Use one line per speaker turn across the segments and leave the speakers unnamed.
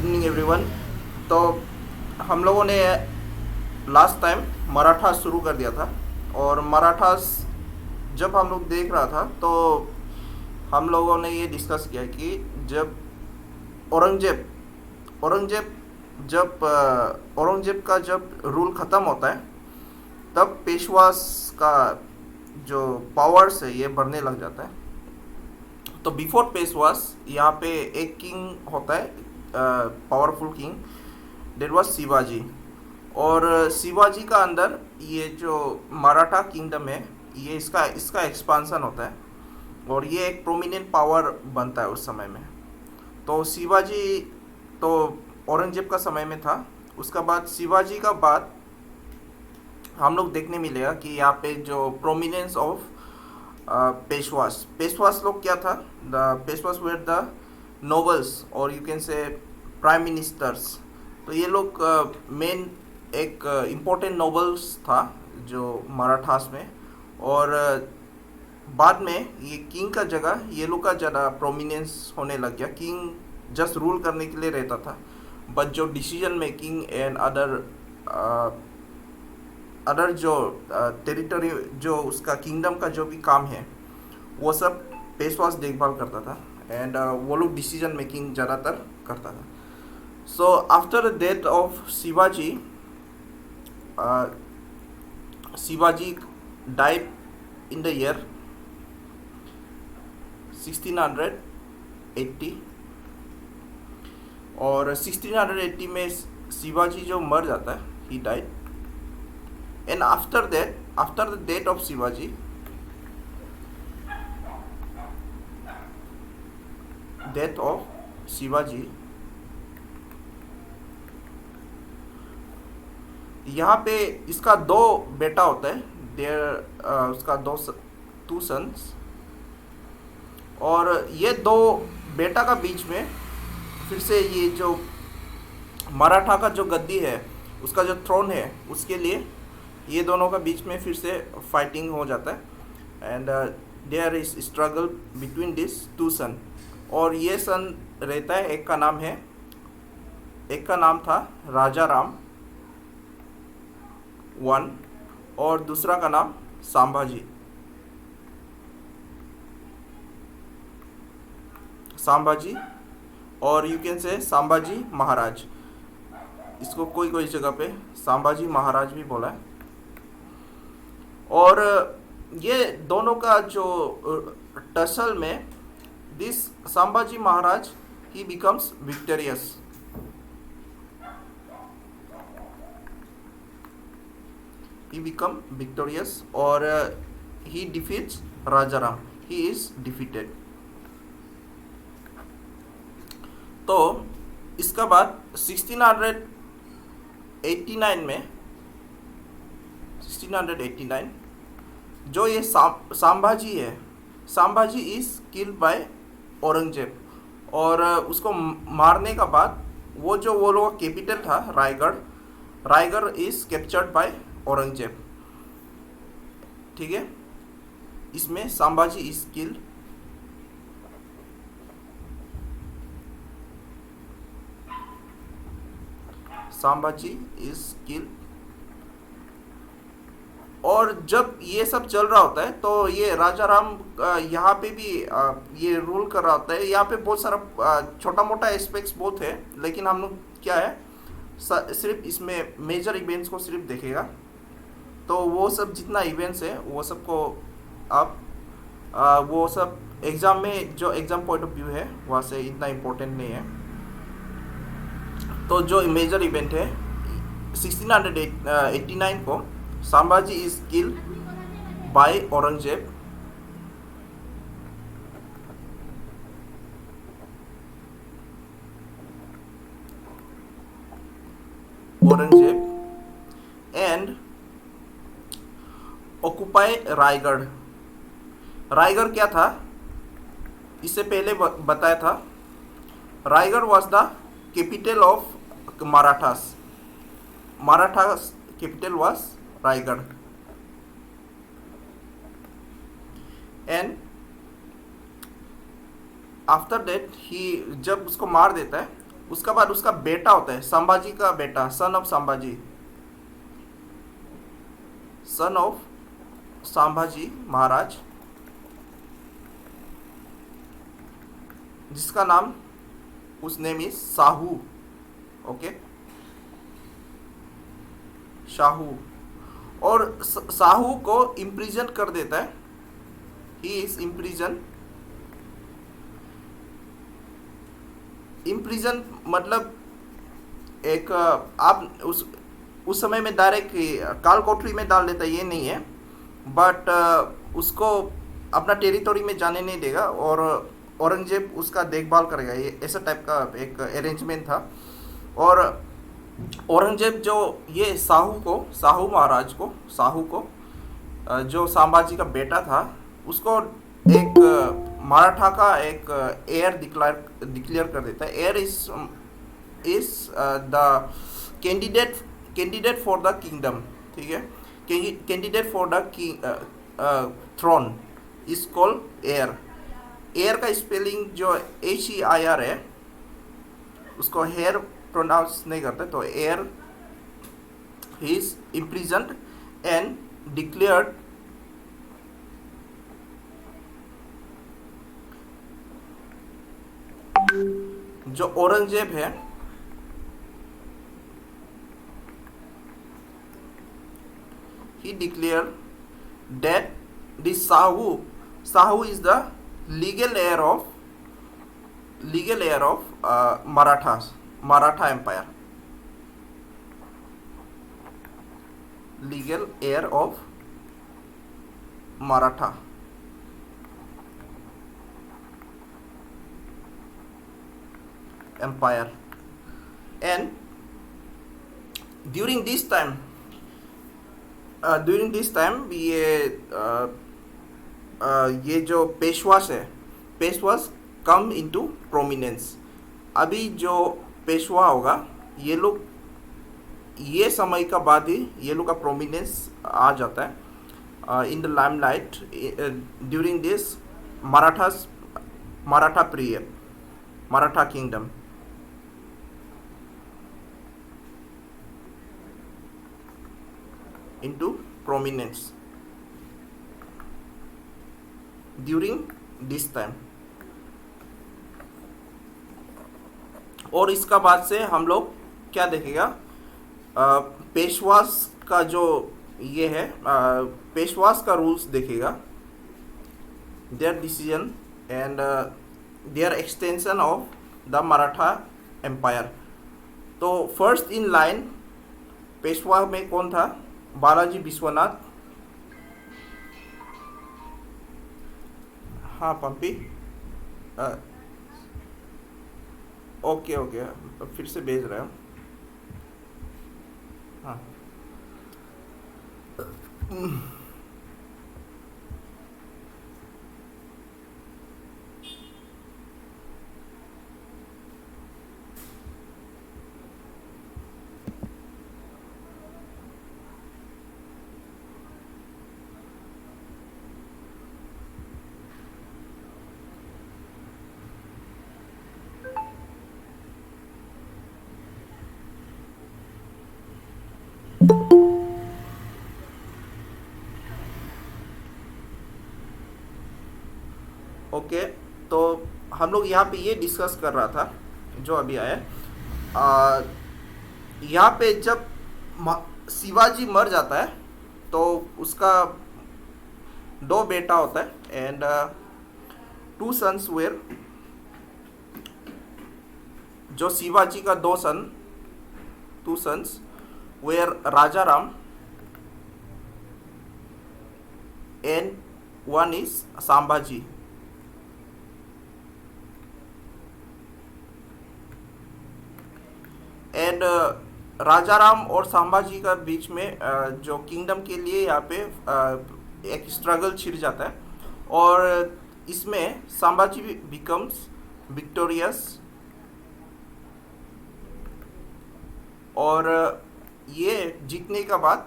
Evening everyone. तो हम लोगों ने लास्ट टाइम मराठा शुरू कर दिया था। और मराठास जब हम लोग देख रहा था तो हम लोगों ने ये डिस्कस किया कि जब औरंगजेब औरंगजेब औरंगजेब का जब रूल ख़त्म होता है तब पेशवास का जो पावर्स है ये बढ़ने लग जाता है। तो बिफोर पेशवास यहाँ पे एक किंग होता है, powerful king, that was Shivaji. और शिवाजी का अंदर ये जो मराठा किंगडम है ये इसका इसका एक्सपांसन होता है और ये एक प्रोमिनेंट पावर बनता है उस समय में। तो शिवाजी तो औरंगजेब का समय में था। उसका बाद शिवाजी का बाद हम लोग देखने मिलेगा कि यहाँ पे जो प्रोमिनेंस ऑफ पेशवास पेशवास लोग क्या था, the Peshwas were the nobles और you can say prime ministers. तो ये लोग मेन एक इम्पोर्टेंट नोबल्स था जो मराठास में। और बाद में ये किंग का जगह ये लोग का ज़्यादा प्रोमिनेंस होने लग गया। किंग जस्ट रूल करने के लिए रहता था, बट जो डिसीजन मेकिंग एंड अदर जो टेरिटरी जो उसका किंगडम का जो भी काम है वो सब पेशवास देखभाल करता था। एंड वो लोग डिसीजन मेकिंग ज़्यादातर करता था। So after the death of Shivaji, Shivaji died in the year 1680। और 1680 में शिवाजी जो मर जाता है, he died. And after that, after the death of Shivaji, death of Shivaji, यहाँ पे इसका दो बेटा होता है। देयर उसका टू सन्स। और ये दो बेटा का बीच में फिर से ये जो मराठा का जो गद्दी है, उसका जो थ्रोन है, उसके लिए ये दोनों का बीच में फिर से फाइटिंग हो जाता है। And there is struggle between this two son. और ये सन रहता है, एक का नाम था राजा राम वन और दूसरा का नाम संभाजी। संभाजी और यू कैन से संभाजी महाराज। इसको कोई कोई जगह पे संभाजी महाराज भी बोला है। और ये दोनों का जो टसल में this Sambhaji Maharaj he becomes victorious. he become victorious और he defeats Rajaram, he is defeated। तो इसका बाद 1689 जो ये संभाजी है, Sambhaji is killed by Aurangzeb. और उसको मारने का बाद वो लोग का कैपिटल था Raigarh is captured by Aurangzeb. ठीक है, इसमें Sambhaji is killed. Sambhaji is killed. और जब ये सब चल रहा होता है तो ये राजा राम यहाँ पे भी ये रूल कर रहा होता है। यहाँ पे बहुत सारा छोटा मोटा एस्पेक्ट्स बहुत है, लेकिन हम लोग क्या है सिर्फ इसमें मेजर इवेंट्स को सिर्फ देखेगा। तो वो सब जितना इवेंट्स है वो सबको आप वो सब एग्ज़ाम में जो एग्ज़ाम पॉइंट ऑफ व्यू है वहाँ से इतना इम्पोर्टेंट नहीं है। तो जो मेजर इवेंट है 1689 को Sambhaji is killed by Aurangzeb. And occupy Raigarh. Raigarh क्या था इससे पहले बताया था। Raigarh was the capital of Marathas capital was Raigarh. And after that he जब उसको मार देता है उसका बाद उसका बेटा होता है, संभाजी का बेटा, son of Sambhaji, son of Sambhaji Maharaj, जिसका नाम, उस name is Shahu. Okay, Shahu. और शाहू को इम्प्रिजन कर देता है, ही इज इम्प्रिजन। इम्प्रिजन मतलब एक आप उस समय में डायरेक्ट काल कोठरी में डाल देता है, ये नहीं है, बट उसको अपना टेरिटोरी में जाने नहीं देगा और औरंगजेब उसका देखभाल करेगा, ये ऐसा टाइप का एक अरेंजमेंट था। और औरंगजेब जो ये शाहू महाराज को, शाहू को जो संभाजी का बेटा था, उसको एक मराठा का एक एयर डिक्लेयर कर देता है। Heir is the candidate for the kingdom, ठीक है, candidate for the throne is called heir. Heir का स्पेलिंग जो HEIR है, उसको हेयर प्रोनाउंस नहीं करते, तो heir, he is imprisoned and declared जो औरंगजेब है, he declared that the Shahu is the legal heir of Maratha Empire, legal heir of Maratha Empire। And during this time ये जो पेशवास है, पेशवास कम इनटू प्रोमिनेंस। अभी जो पेशवा होगा, ये लोग, ये समय का बाद ही ये लोग का प्रोमिनेंस आ जाता है in the limelight during this Maratha period, Maratha kingdom. into prominence during this time। और इसका बाद से हम लोग क्या देखेगा, पेशवास का जो ये है, पेशवास का रूल्स देखेगा, their decision and their extension of the Maratha empire. तो फर्स्ट इन लाइन पेशवा में कौन था, बालाजी विश्वनाथ। हाँ पंपी, ओके फिर से भेज रहा हूँ। हाँ ओके, तो हम लोग यहाँ पे ये डिस्कस कर रहा था जो अभी आया, यहाँ पे जब शिवाजी मर जाता है तो उसका 2 बेटा होता है एंड 2 सन्स वेर, जो शिवाजी का 2 sons were Raja Ram and 1 is Sambhaji. And Raja Ram और संभाजी का बीच में जो किंगडम के लिए यहाँ पे एक स्ट्रगल छिड़ जाता है और इसमें संभाजी बिकम्स विक्टोरियस और ये जीतने का बाद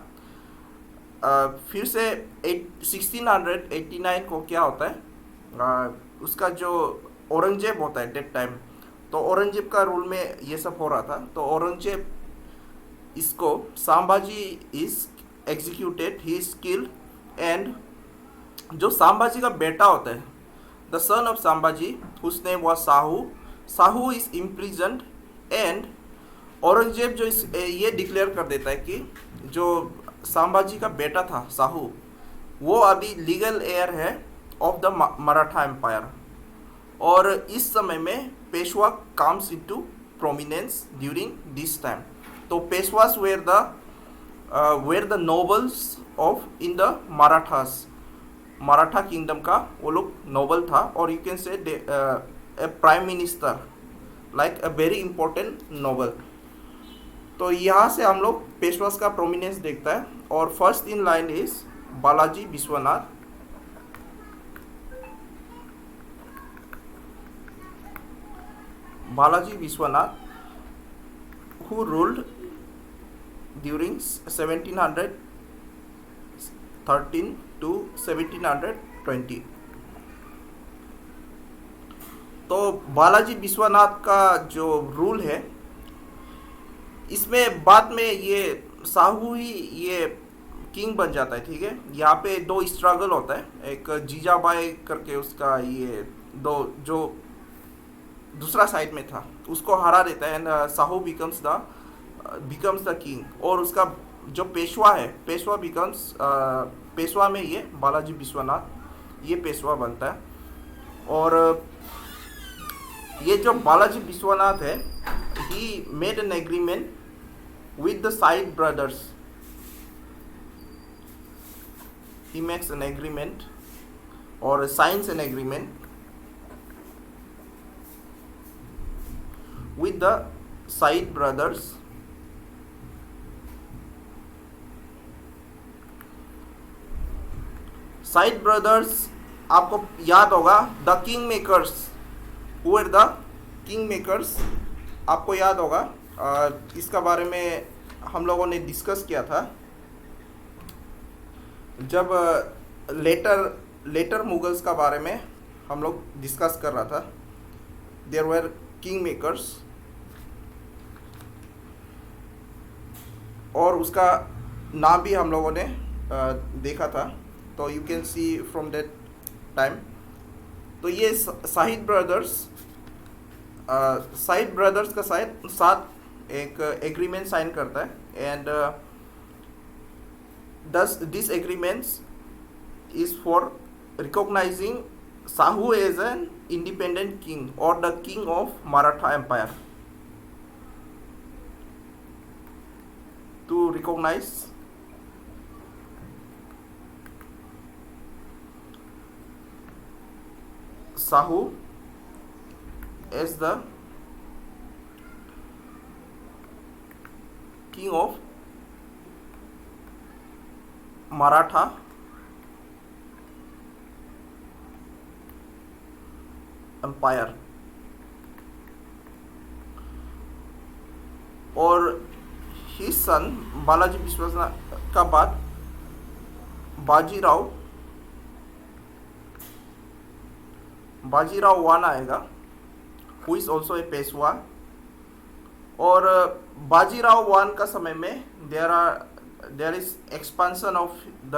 फिर से 1689 को क्या होता है, उसका जो औरंगजेब होता है डेट टाइम, तो औरंगजेब का रूल में ये सब हो रहा था। तो औरंगजेब इसको Sambhaji is executed, he is killed, and जो संभाजी का बेटा होता है, the son of Sambhaji whose name was Shahu, Shahu is imprisoned, and Aurangzeb जो ये डिक्लेयर कर देता है कि जो संभाजी का बेटा था साहू, वो अभी लीगल हेयर है ऑफ द मराठा एम्पायर। और इस समय में Peshwa comes into prominence during this time. तो Peshwas were the nobles of in the Marathas, Maratha kingdom का वो लोग नोबल था, और you can say a prime minister, like a very important noble. तो यहाँ से हम लोग पेशवास का प्रोमिनेंस देखता है। और first in line is Balaji Vishwanath. Balaji Vishwanath who ruled during 1713 to 1720। तो बालाजी विश्वनाथ का जो रूल है, इसमें बाद में ये साहू ही ये किंग बन जाता है, ठीक है। यहाँ पे दो स्ट्रगल होता है, एक जीजाबाई करके उसका ये दो जो दूसरा साइड में था उसको हरा देता है, and Sahu becomes the king, और उसका जो पेशवा है, पेशवा बिकम्स पेशवा में ये बालाजी विश्वनाथ ये पेशवा बनता है। और ये जो बालाजी विश्वनाथ है, he made an agreement with the side brothers, he makes an agreement or signs an agreement with the Said brothers Sayyid brothers आपको याद होगा, the king makers, who are the king makers आपको याद होगा। इसका बारे में हम लोगों ने डिस्कस किया था जब लेटर मुगल्स का बारे में हम लोग डिस्कस कर रहा था। देयर वर किंग मेकर्स, और उसका नाम भी हम लोगों ने देखा था। तो you can see from that time. तो ये साहिद ब्रदर्स का साथ एक एग्रीमेंट साइन करता है, and thus this agreements is for recognizing Sahu as an independent king or the king of Maratha Empire, to recognize Sahu as the king of Maratha empire. और he son Balaji Vishwanath का बाद Bajirao one आएगा, who is also a Peshwa. और Bajirao one का समय में there is expansion of the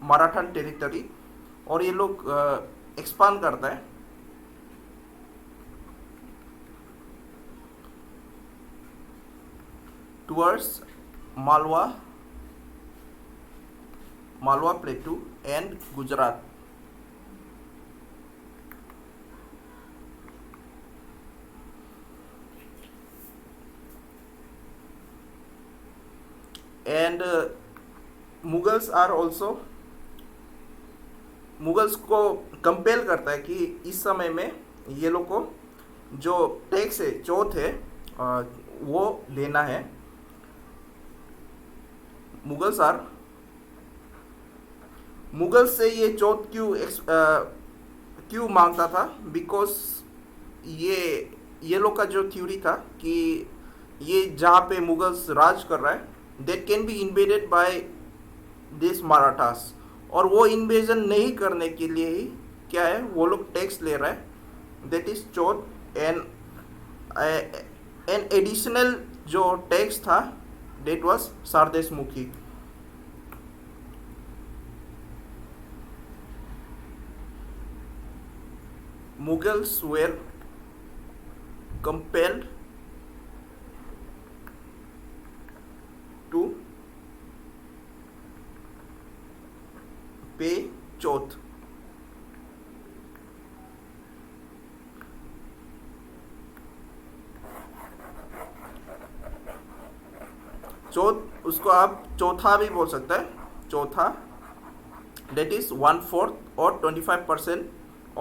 Maratha territory, और ये लोग एक्सपांड करता है towards Malwa plateau and Gujarat. And Mughals को कंपेल करता है कि इस समय में ये लोग को जो टैक्स है, चौथ है, वो देना है। मुगल्स से ये चौथ क्यों मांगता था? बिकॉज ये लोग का जो थ्योरी था कि ये जहाँ पे मुगल्स राज कर रहा है, that can be invaded by these Marathas, और वो इन्वेजन नहीं करने के लिए ही क्या है, वो लोग टैक्स ले रहा है, that is chauth. And an additional जो टेक्स्ट था that was Sardeshmukhi. Mughals were compelled to pay chauth. Chauth उसको आप चौथा भी बोल सकते हैं. चौथा that is 1/4 or 25%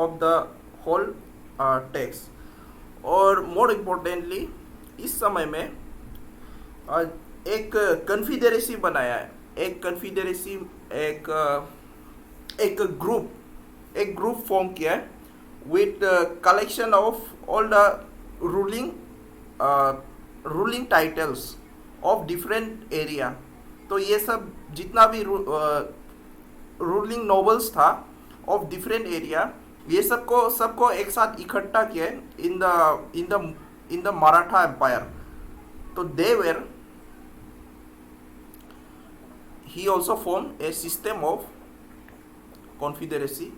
of the whole tax. और मोर इम्पोर्टेंटली इस समय में एक कन्फिडरेसी बनाया है. एक कन्फिडरेसी एक ग्रुप फॉर्म किया है with collection of all the ruling titles of different area. तो ये सब जितना भी रूलिंग नोबल्स था ऑफ डिफरेंट एरिया, ये सबको एक साथ इकट्ठा किया इन द मराठा एम्पायर. तो they were he also formed a system of confederacy.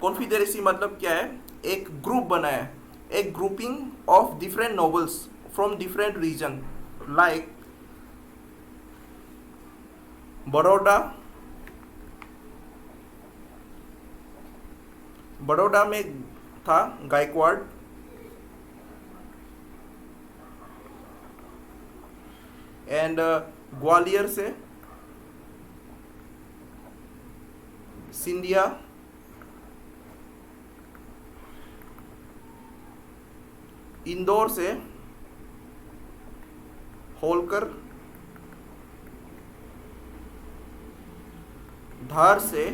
Confederacy मतलब क्या है? एक ग्रुप बनाया, एक grouping of different nobles from different region. Like Baroda में था गायकवाड़, एंड ग्वालियर से सिंधिया, इंदौर से होलकर, धार से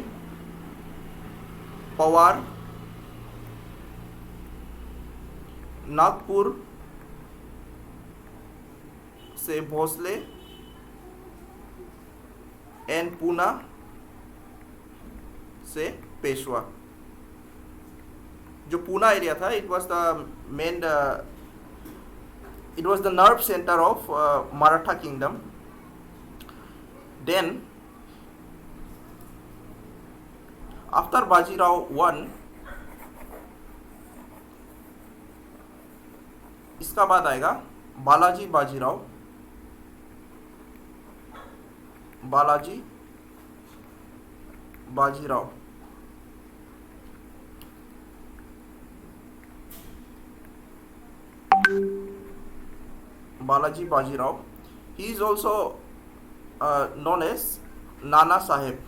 पवार, नागपुर से भोसले, एंड पूना से पेशवा. जो पूना एरिया था, it was the nerve centre of Maratha kingdom. Then after Bajirao one, इसका बाद आएगा Balaji Bajirao. Balaji Bajirao. He is also known as Nana Sahib.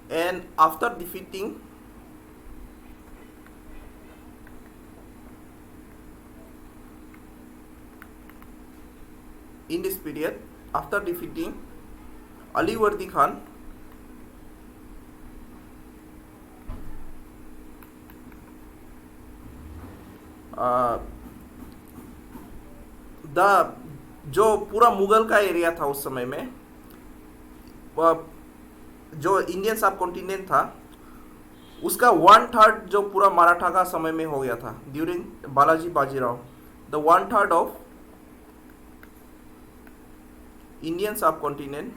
And after defeating in this period, after defeating Alivardi Khan, जो पूरा मुगल का area था उस समय में, जो इंडियन सब कॉन्टिनेंट था, उसका 1/3 जो पूरा मराठा का समय में हो गया था during Balaji Bajirao. The 1/3 of Indian सब कॉन्टिनेंट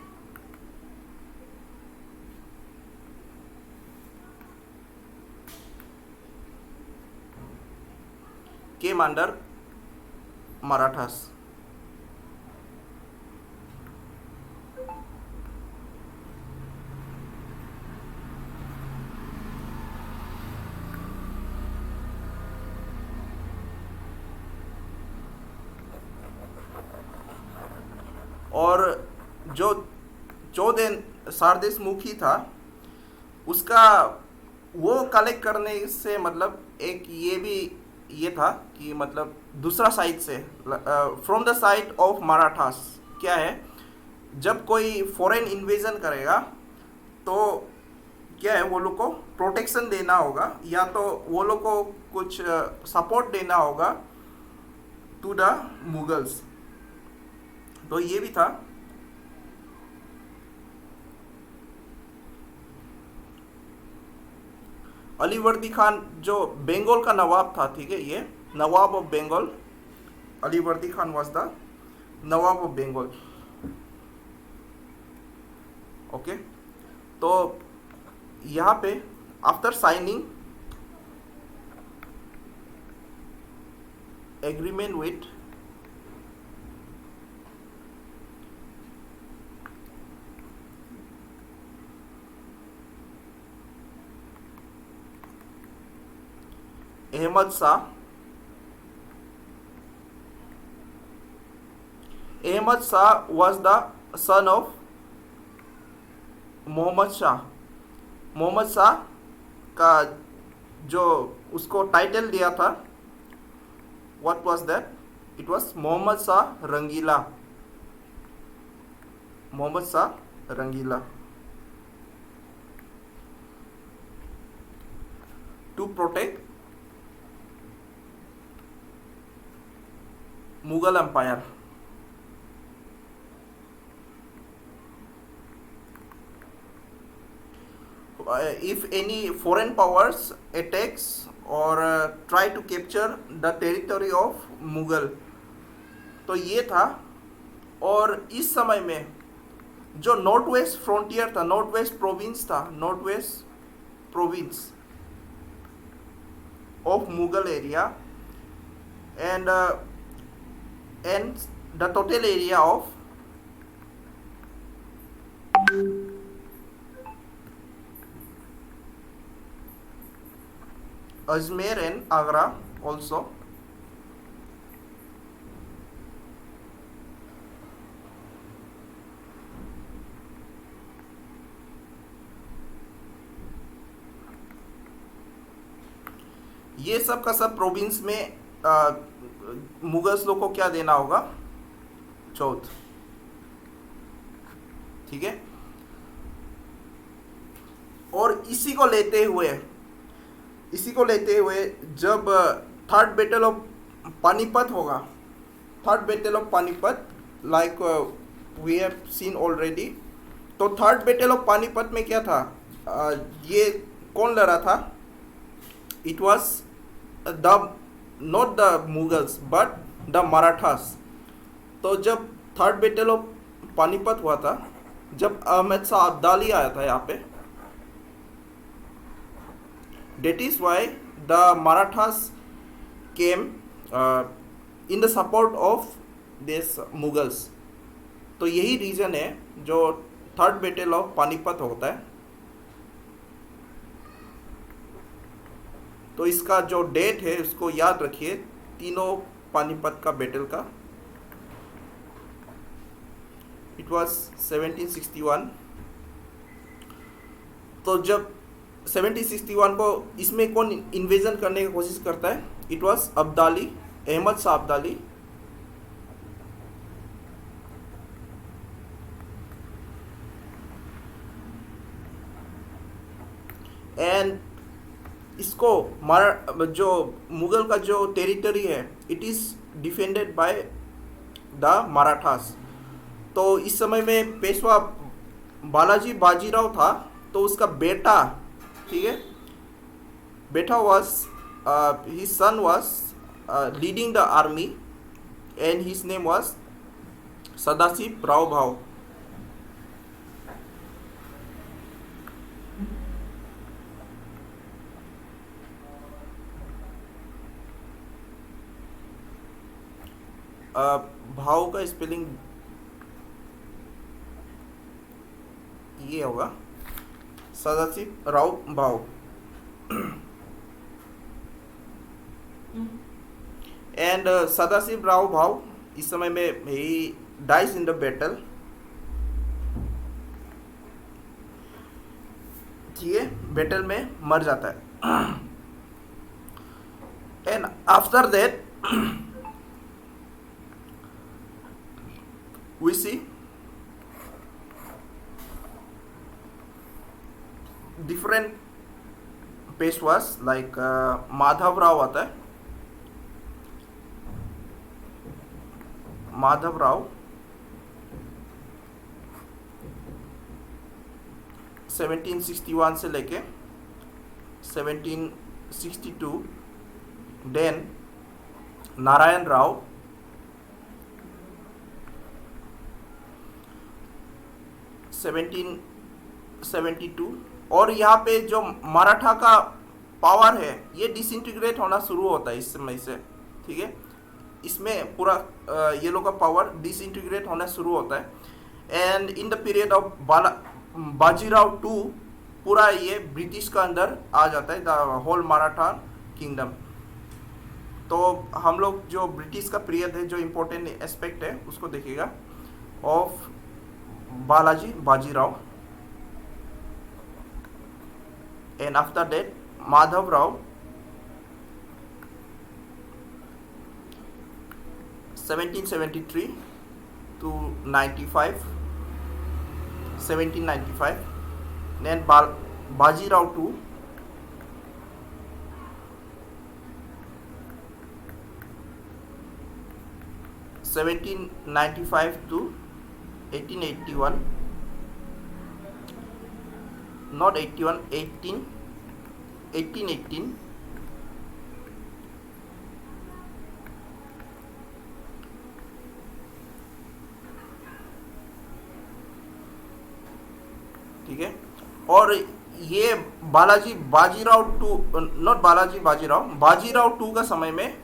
came under Marathas. और जो सारदेशमुखी था, उसका वो कलेक्ट करने से मतलब एक ये था कि मतलब दूसरा साइड से, from the side of Marathas क्या है, जब कोई फॉरेन इन्वेजन करेगा तो क्या है, वो लोग को प्रोटेक्शन देना होगा या तो वो लोग को कुछ सपोर्ट देना होगा टू द मुगल्स। तो ये भी था। अलीवर्दी खान जो बंगाल का नवाब था, ठीक है, ये Nawab of Bengal, Alivardi Khan was the Nawab of Bengal. Okay, तो यहाँ पे after signing agreement with Ahmad Shah, Ahmad Shah was the son of Mohammad Shah. Mohammad Shah का जो उसको टाइटल दिया था, what was that? It was Mohammad Shah Rangila, Mohammad Shah Rangila, to protect Mughal empire. If any foreign powers attacks or try to capture the territory of Mughal, तो ये था। और इस समय में जो नॉर्थ वेस्ट फ्रंटियर था, नॉर्थ वेस्ट प्रोविंस था, north west province of Mughal area and the total area of Ajmer and Agra also। ये सब का सब प्रोविंस में मुगल्स लोग को क्या देना होगा, चौथ, ठीक है। और इसी को लेते हुए जब थर्ड बैटल ऑफ पानीपत होगा, third battle of Panipat like we have seen already. तो थर्ड बैटल ऑफ पानीपत में क्या था, ये कौन लड़ा था, it was the not the Mughals but the Marathas. तो जब थर्ड बैटल ऑफ पानीपत हुआ था, जब अहमद शाह अब्दाली आया था यहाँ पे, that is why the Marathas came in the support of this Mughals। तो यही रीज़न है जो थर्ड बैटल ऑफ पानीपत होता है। तो इसका जो डेट है उसको याद रखिए, तीनों पानीपत का बैटल का। It was 1761। तो जब 1761 को इसमें कौन इन्वेजन करने की कोशिश करता है, it was Abdali, Ahmad Shah Abdali. And इसको जो मुगल का जो टेरिटरी है, it is defended by the Marathas. तो इस समय में पेशवा बालाजी बाजीराव था, तो उसका बेटा, ठीक है, बेटा was his son was leading the army and his name was Sadashiv Rao भाव। भाव का स्पेलिंग ये होगा, सदाशिव राव भाव। एंड सदाशिव राव भाव इस समय में he dies in the battle, ठीक है, बैटल में मर जाता है। And after that we see different Peshwas like Madhav Rao आता है, माधव राव 1761 से लेके 1762, देन नारायण राव 1772, और यहाँ पे जो मराठा का पावर है ये डिसइंटीग्रेट होना शुरू होता है इस समय से, ठीक है। इसमें पूरा ये लोग का पावर डिसइंटीग्रेट होना शुरू होता है। And in the period of Bajirao two पूरा ये ब्रिटिश का अंदर आ जाता है, द होल मराठा किंगडम। तो हम लोग जो ब्रिटिश का पीरियड है, जो इम्पोर्टेंट एस्पेक्ट है उसको देखिएगा, of Balaji Bajirao, and after that Madhav Rao 1773 to 95, 1795, then Bajirao II 1795 to 1881, not 81, 1818, ठीक है। और ये Balaji Bajirao two, not Balaji Bajirao two का समय में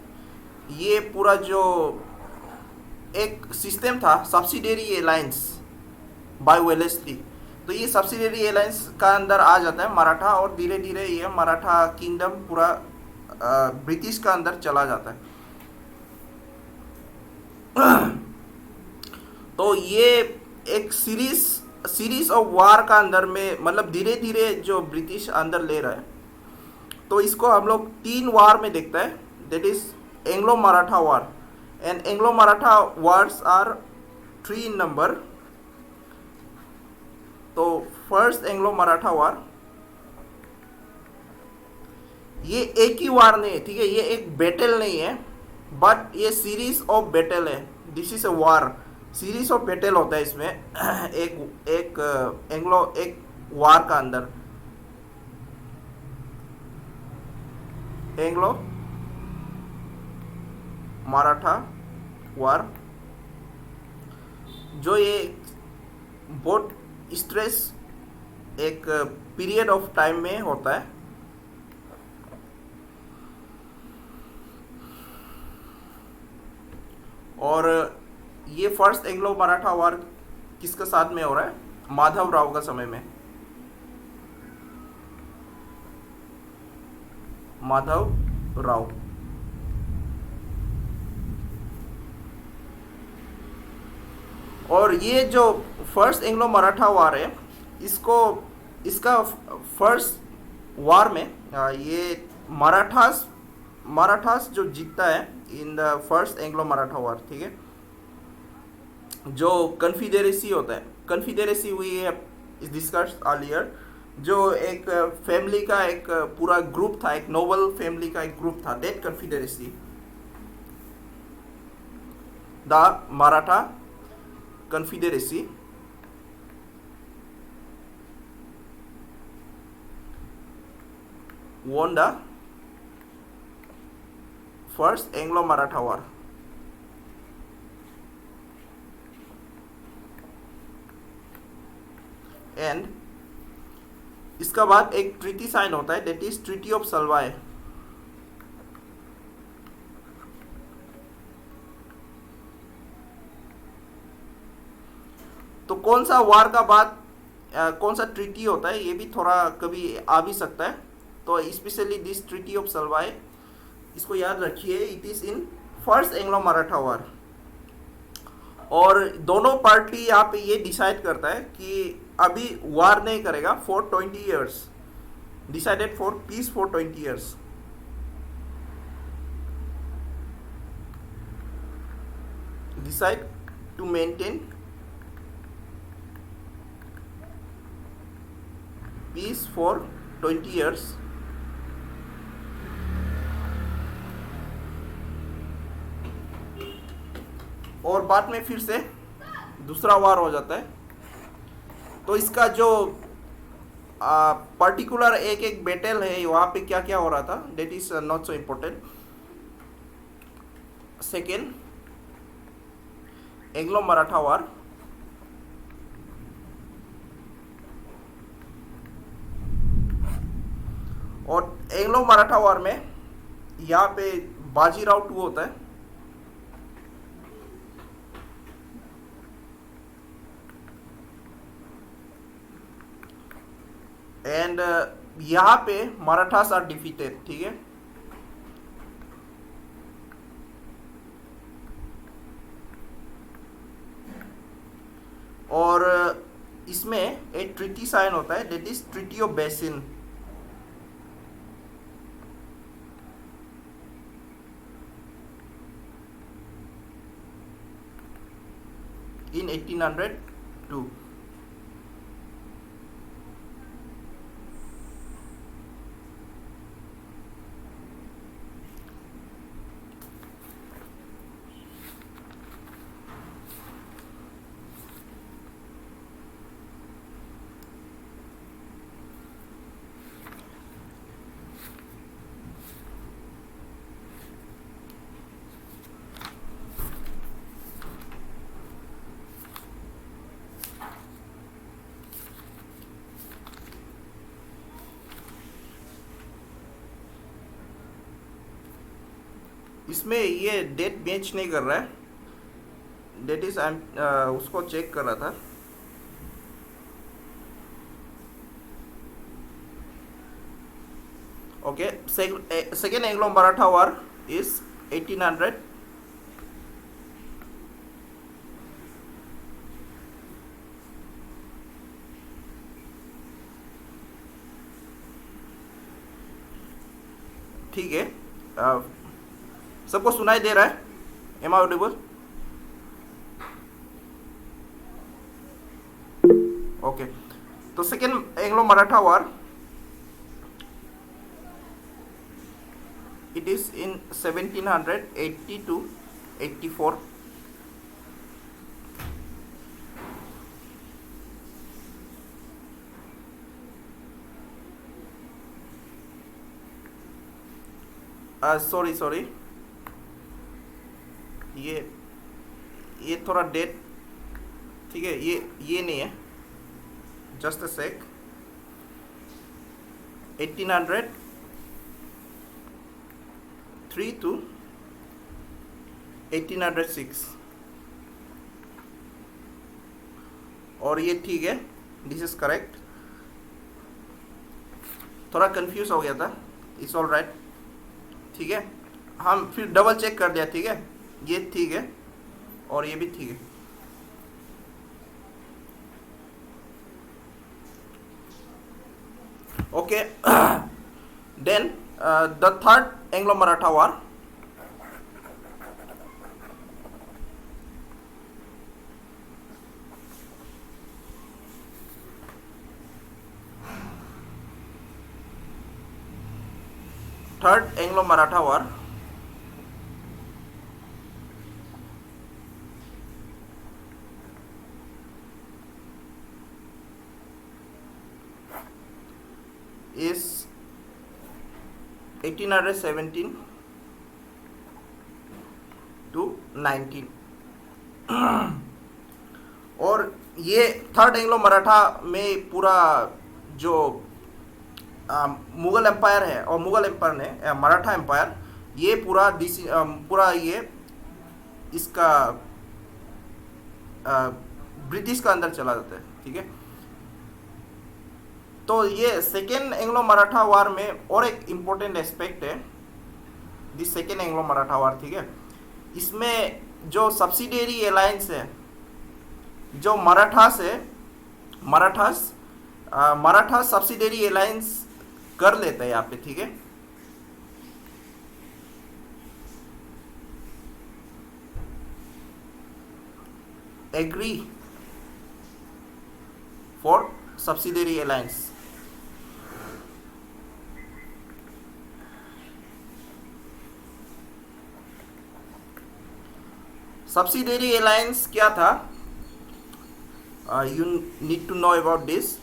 ये पूरा जो एक सिस्टम था सब्सिडियरी एलायंस बाय वेलेस्ली, तो ये सब्सिडियरी एलायंस का अंदर आ जाता है मराठा, और धीरे धीरे ये मराठा किंगडम पूरा ब्रिटिश का अंदर चला जाता है। तो ये एक सीरीज ऑफ वार का अंदर में, मतलब धीरे धीरे जो ब्रिटिश अंदर ले रहा है, तो इसको हम लोग 3 वार में देखते हैं, that is Anglo Maratha war. And Anglo Maratha wars are 3 in number. तो फर्स्ट एंग्लो मराठा वार, ये एक ही वार नहीं है, ठीक है, ये एक बैटल नहीं है, बट ये सीरीज ऑफ बैटल है। This is a war, series of battle होता है इसमें एक एंग्लो एक वार का अंदर। एंग्लो मराठा वार, जो ये बहुत स्ट्रेस एक पीरियड ऑफ टाइम में होता है। और ये फर्स्ट एंग्लो मराठा वार किसके साथ में हो रहा है? माधव राव का समय में, माधव राव। और ये जो फर्स्ट एंग्लो मराठा वार है, इसका फर्स्ट वार में ये मराठास जो जीतता है in the first Anglo Maratha war, ठीक है। जो कन्फिडेरेसी होता है, कन्फिडेरेसी हुई है इस डिस्कस अर्लियर, जो एक फैमिली का एक पूरा ग्रुप था, एक नोबल फैमिली का एक ग्रुप था, that confederacy, the Maratha confederacy, won the first Anglo-Maratha War. And इसका बाद एक ट्रीटी साइन होता है, that is treaty of Salbai. तो कौन सा वार का बाद कौन सा ट्रीटी होता है, ये भी थोड़ा कभी आ भी सकता है। तो specially this treaty of Salbai, इसको याद रखिए, it is in first Anglo Maratha war. और दोनों पार्टी यहाँ पे ये डिसाइड करता है कि अभी वार नहीं करेगा for 20 years, decided for peace for 20 years। Decide to maintain peace for 20 years, और बाद में फिर से दूसरा वार हो जाता है। तो इसका जो पर्टिकुलर एक एक बैटल है वहाँ पे क्या क्या हो रहा था, that is not so important. Second Anglo Maratha war, और एंग्लो मराठा वार में यहाँ पे बाजीराव 2 होता है, एंड यहाँ पे मराठास आर डिफीटेड, ठीक है। और इसमें एक ट्रीटी साइन होता है, that is treaty of Bassein. In 1802। इसमें ये डेट मैच नहीं कर रहा है, डेट इज आई उसको चेक कर रहा था। Okay, second Anglo Maratha war is 1800। ठीक है, सबको सुनाई दे रहा है? Am I audible? ओके, तो second Anglo Maratha war, it is in 1780 to 84। Sorry, ये थोड़ा डेट, ठीक है, ये नहीं है, जस्ट अ सेक। 1803 to 1806, और ये ठीक है, दिस इज करेक्ट। थोड़ा कंफ्यूज हो गया था, इट्स ऑल राइट, ठीक है। हम फिर डबल चेक कर दिया, ठीक है, ये ठीक है और ये भी ठीक है। Okay, then the third Anglo Maratha war, third Anglo Maratha war is 1817 to 19। और ये थर्ड एंग्लो मराठा में पूरा जो मुगल एम्पायर है, और मुगल एम्पायर ने मराठा एम्पायर, ये पूरा ये इसका ब्रिटिश का अंदर चला जाता है, ठीक है। तो ये सेकेंड एंग्लो मराठा वार में और एक इम्पोर्टेंट एस्पेक्ट है, this second Anglo Maratha war, ठीक है। इसमें जो सब्सिडियरी अलायंस है, जो मराठास है, मराठा सब्सिडियरी अलायंस कर लेता है यहाँ पे, ठीक है। Agree for subsidiary alliance. Subsidiary alliance क्या था, you need to know about this.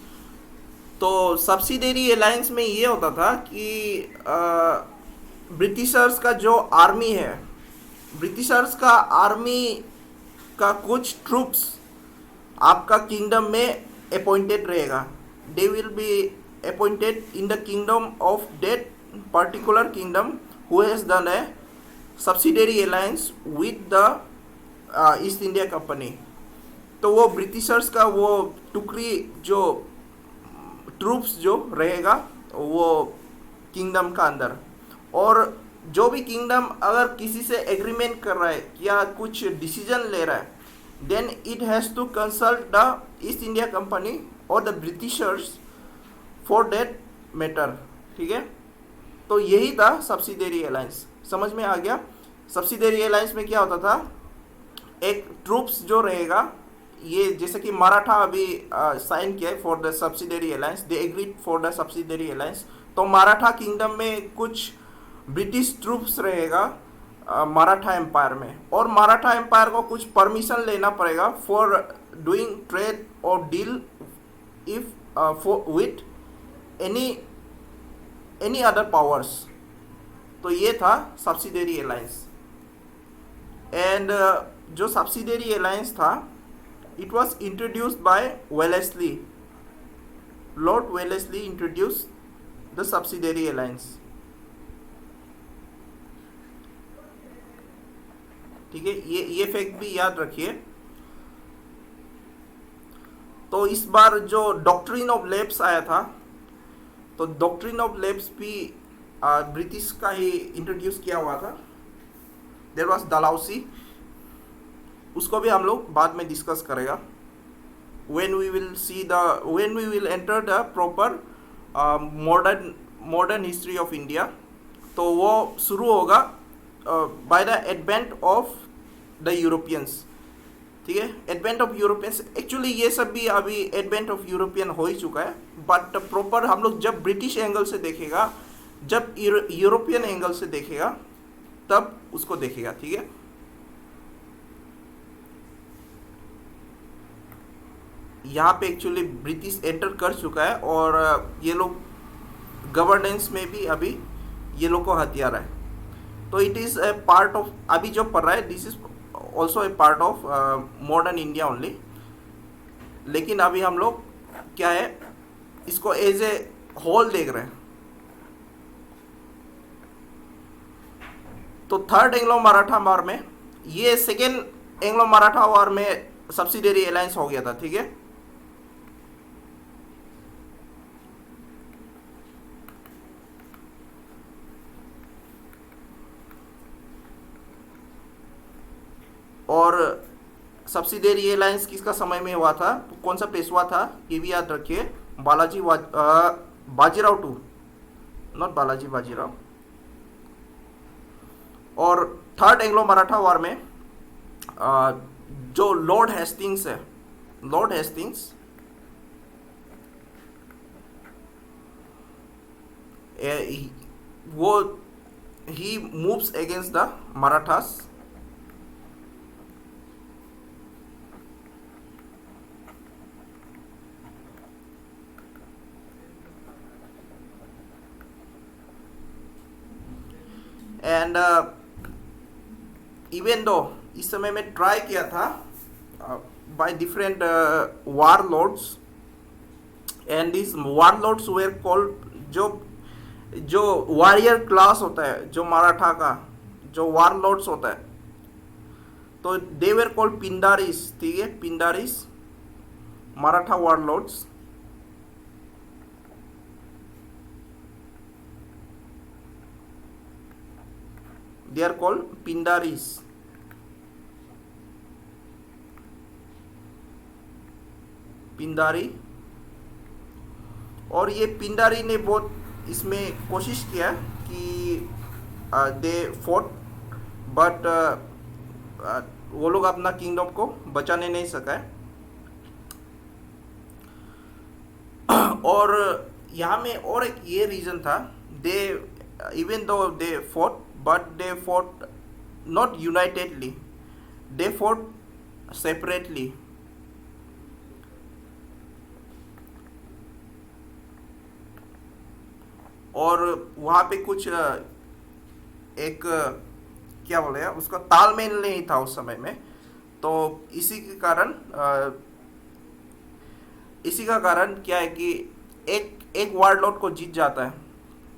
तो सब्सिडरी अलायंस में ये होता था कि ब्रिटिशर्स का जो आर्मी है, ब्रिटिशर्स का आर्मी का कुछ ट्रूप्स आपका किंगडम में अपॉइंटेड रहेगा। They will be appointed in the kingdom of that particular kingdom who has done A subsidiary alliance with the East India company. तो वो ब्रिटिशर्स का वो टुकड़ी जो ट्रूप्स जो रहेगा वो किंगडम का अंदर, और जो भी किंगडम अगर किसी से एग्रीमेंट कर रहा है या कुछ डिसीजन ले रहा है, then it has to consult the East India company और the Britishers for that matter. ठीक है, तो यही था सब्सिडरी अलायंस। समझ में आ गया? सब्सिडरी अलायंस में क्या होता था, एक ट्रूप्स जो रहेगा, ये जैसे कि मराठा अभी साइन किया है for the subsidiary alliance, they agreed for the subsidiary alliance. तो मराठा किंगडम में कुछ ब्रिटिश ट्रूप्स रहेगा मराठा एम्पायर में, और मराठा एम्पायर को कुछ परमिशन लेना पड़ेगा फॉर डूइंग ट्रेड और deal if with any other powers. तो ये था सब्सिडरी अलायंस। एंड जो सब्सिडरी अलायंस था, it was introduced by Wellesley. Lord Wellesley introduced the subsidiary alliance. ठीक है, ये फैक्ट भी याद रखिए। तो इस बार जो डॉक्ट्रिन ऑफ लेब्स आया था, तो डॉक्ट्रिन ऑफ लेब्स भी ब्रिटिश का ही इंट्रोड्यूस किया हुआ था। देयर वाज डलहौसी, उसको भी हम लोग बाद में डिस्कस करेगा when we will enter the proper modern history of India। तो वो शुरू होगा by the advent of the Europeans। ठीक है, एडवेंट ऑफ यूरोपियंस, एक्चुअली ये सब भी अभी एडवेंट ऑफ यूरोपियन हो ही चुका है, बट प्रॉपर हम लोग जब ब्रिटिश एंगल से देखेगा, जब यूरोपियन एंगल से देखेगा, तब उसको देखेगा। ठीक है, यहाँ पे एक्चुअली ब्रिटिश एंटर कर चुका है, और ये लोग गवर्नेंस में भी अभी ये लोग को हथियार है। तो it is a part of, अभी जो पढ़ रहा है, this is also A part of modern India only. लेकिन अभी हम लोग क्या है, इसको एज ए होल देख रहे हैं। तो थर्ड एंग्लो मराठा वार में, ये सेकेंड एंग्लो मराठा वार में सब्सिडरी अलायंस हो गया था। ठीक है, और सब्सिडरी अलायंस किसका समय में हुआ था, कौन सा पेशवा था, ये भी याद रखिए, बाजीराव टू, नॉट बालाजी बाजीराव। और थर्ड एंग्लो मराठा वार में जो लॉर्ड हेस्टिंग्स है, लॉर्ड हेस्टिंग्स वो ही moves against the Marathas. And even though इस समय में ट्राई किया था by different war lords, and this war lords were called, जो वॉरियर क्लास होता है, जो मराठा का जो वार लॉर्ड्स होता है, तो दे वेर कॉल्ड पिंडारीज। ठीक है, Pindaris Maratha war lords. They are called Pindaris। Pindari, और ये पिंडारी ने बहुत इसमें कोशिश किया कि दे फोर्ट, बट वो लोग अपना किंगडम को बचाने नहीं सका है। और यहाँ में और एक ये रीज़न था, they even though they fort, but they fought not unitedly, They fought separately. और वहाँ पे कुछ एक क्या बोले यार, उसका तालमेल नहीं था उस समय में। तो इसी के कारण इसी का कारण क्या है कि एक एक वारलॉर्ड को जीत जाता है,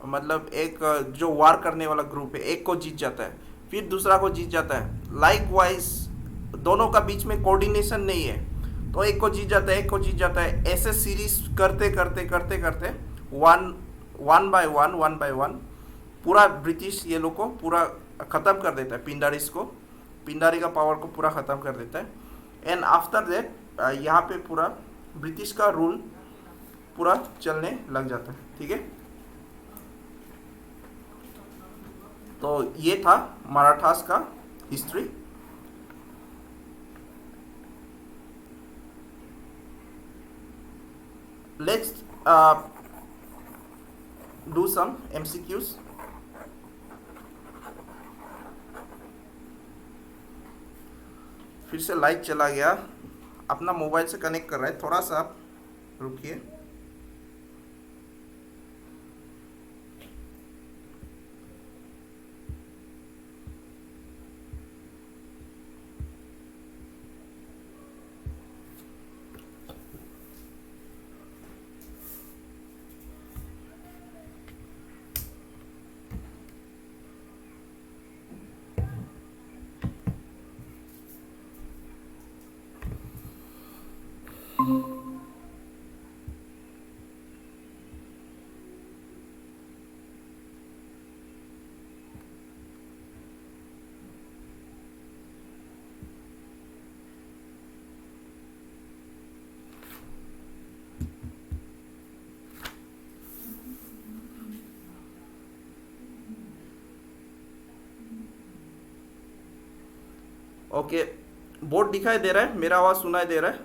मतलब एक जो वार करने वाला ग्रुप है एक को जीत जाता है, फिर दूसरा को जीत जाता है। लाइक वाइज दोनों का बीच में कोऑर्डिनेशन नहीं है, तो एक को जीत जाता है एक को जीत जाता है, ऐसे सीरीज करते करते करते करते वन वन बाय वन पूरा ब्रिटिश ये लोग को पूरा ख़त्म कर देता है। पिंडारिस को, पिंडारी का पावर को पूरा ख़त्म कर देता है। एंड आफ्टर दैट यहाँ पे पूरा ब्रिटिश का रूल पूरा चलने लग जाता है। ठीक है, तो ये था मराठास का history. Let's do some MCQs। फिर से लाइट चला गया, अपना मोबाइल से कनेक्ट कर रहा है, थोड़ा सा आप रुकिए। ओके, बोर्ड दिखाई दे रहा है, मेरा आवाज़ सुनाई दे रहा है?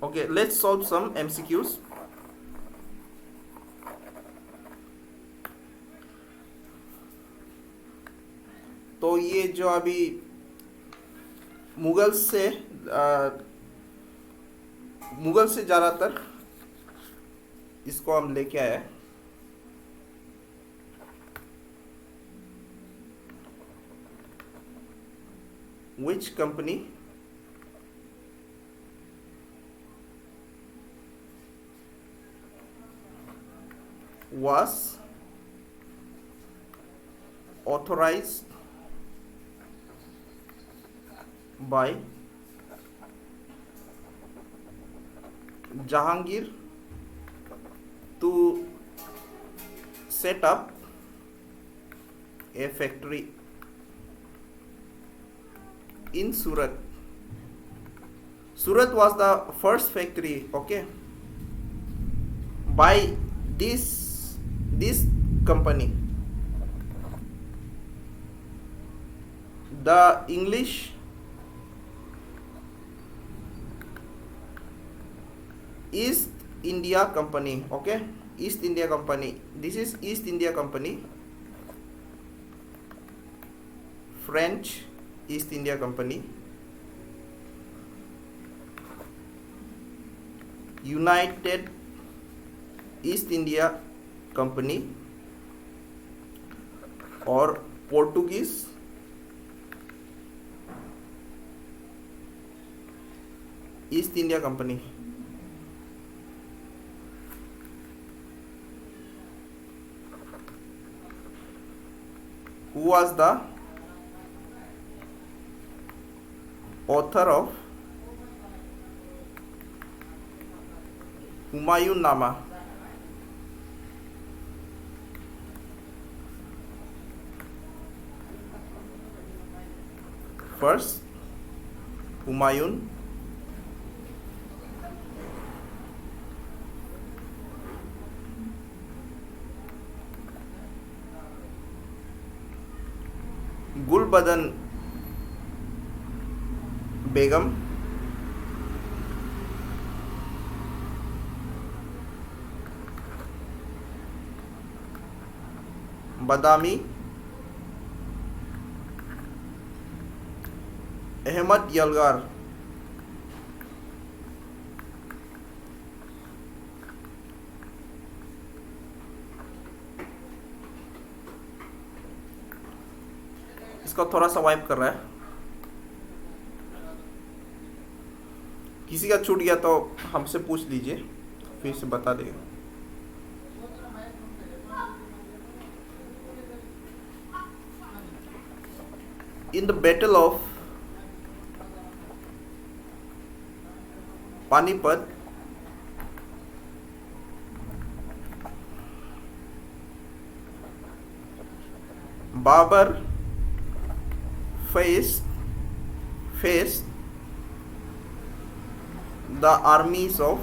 Okay, let's solve some MCQs। तो ये जो अभी मुगल से ज़्यादातर इसको हम लेके आए। Which company was authorized by Jahangir to set up a factory in Surat. Surat was the first factory, okay, by this company. The English East India Company, okay, East India Company. This is East India Company. French East India Company. United East India Company और Portuguese East India Company. Who was the author of Humayun Nama? First, Humayun. Gulbadan बेगम, बदामी, अहमद यलगार, इसका थोड़ा सा wipe कर रहा है। किसी का छूट गया तो हमसे पूछ लीजिए, फिर से बता देंगे। In the battle of Panipat, Babur faced the armies of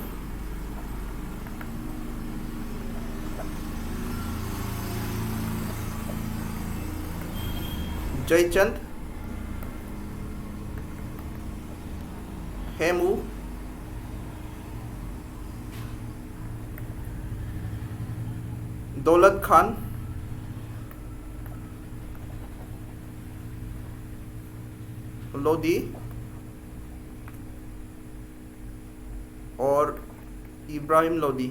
Jaichand, Hemu, Daulat Khan, Lodhi और Ibrahim Lodhi.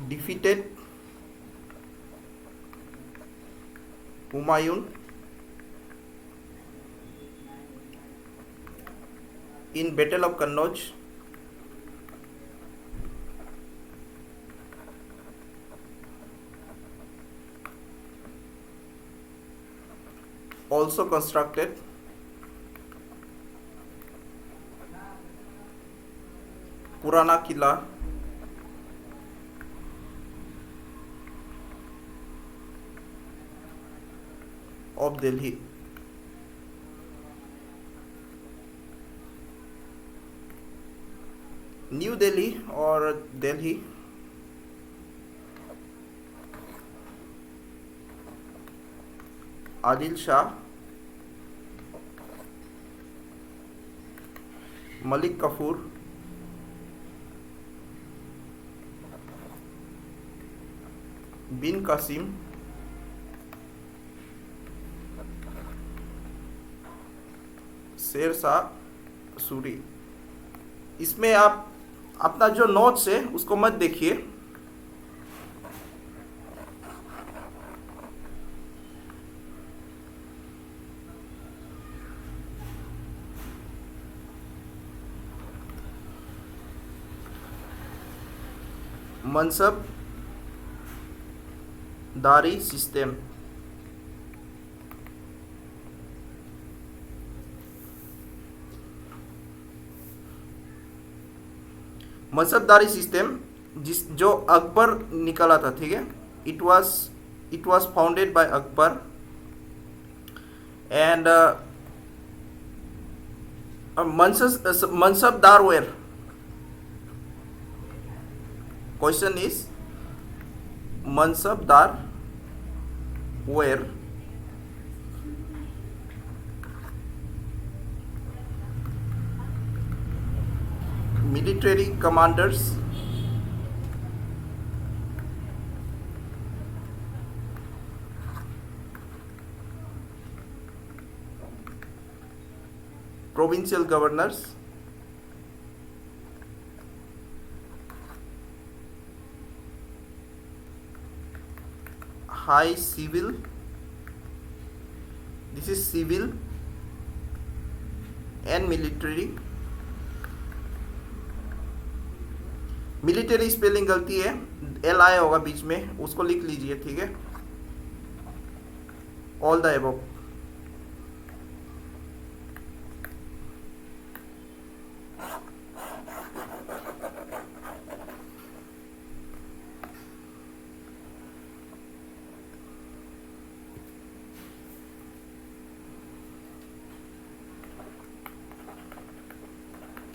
defeated Humayun in Battle of Kannauj, also constructed Purana Killa of Delhi। New Delhi और दिल्ली आदिल शाह, मलिक कफूर, बिन कासिम, शेर शाह सूरी। इसमें आप अपना जो नोट्स है उसको मत देखिए, मनसबदारी सिस्टम। मनसबदारी सिस्टम जो अकबर निकाला था, ठीक है। It was founded by Akbar and mansabdar were. Question is mansabdar were military commanders provincial governors high civil, this is civil and military। Military spelling गलती है, LI होगा बीच में, उसको लिख लीजिए, ठीक है। All the above.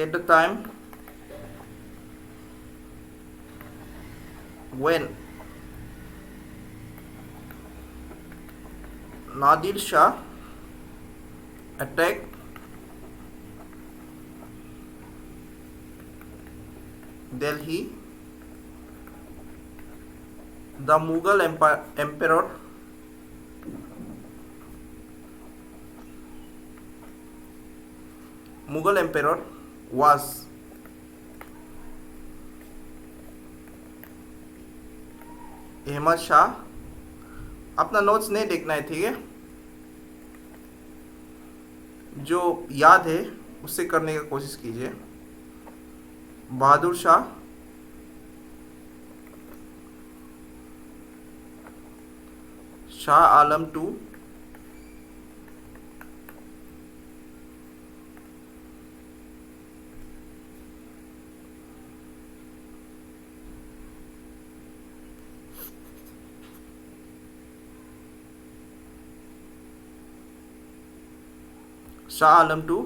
at the time when Nadir Shah attacked Delhi, the Mughal emperor was Ahmad Shah. अपना नोट्स नहीं देखना है, ठीक है? जो याद है उससे करने की कोशिश कीजिए. Bahadur Shah, Shah Alam two, Shah Alam two,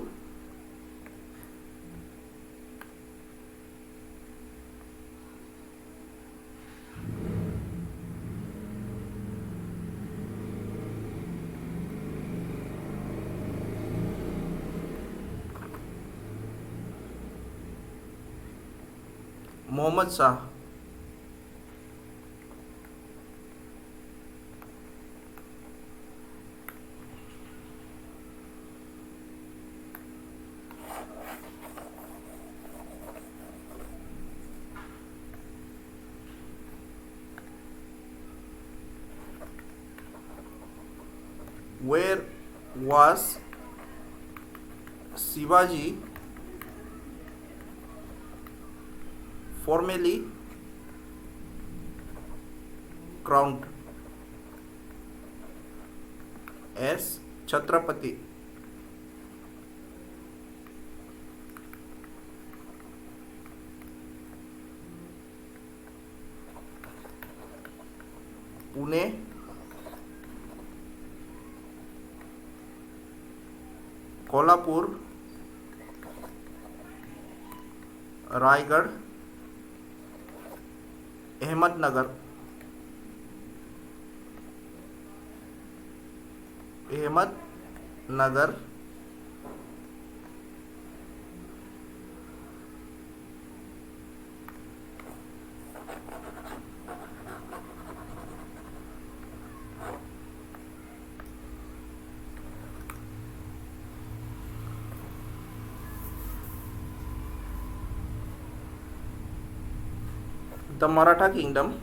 Mohammad Shah. Where was Shivaji formally crowned as Chhatrapati? Pune, Kolhapur, Raigad, Ahmednagar. Ahmednagar, the Maratha kingdom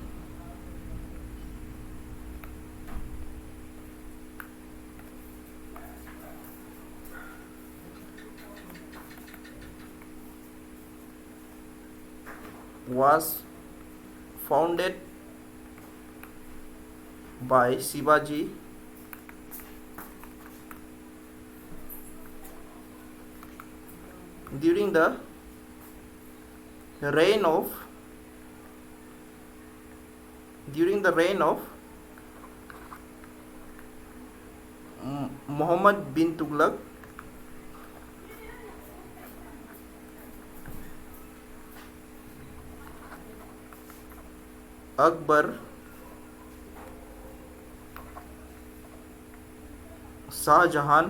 was founded by Shivaji during the reign of Muhammad bin Tughlaq, Akbar, Shahjahan,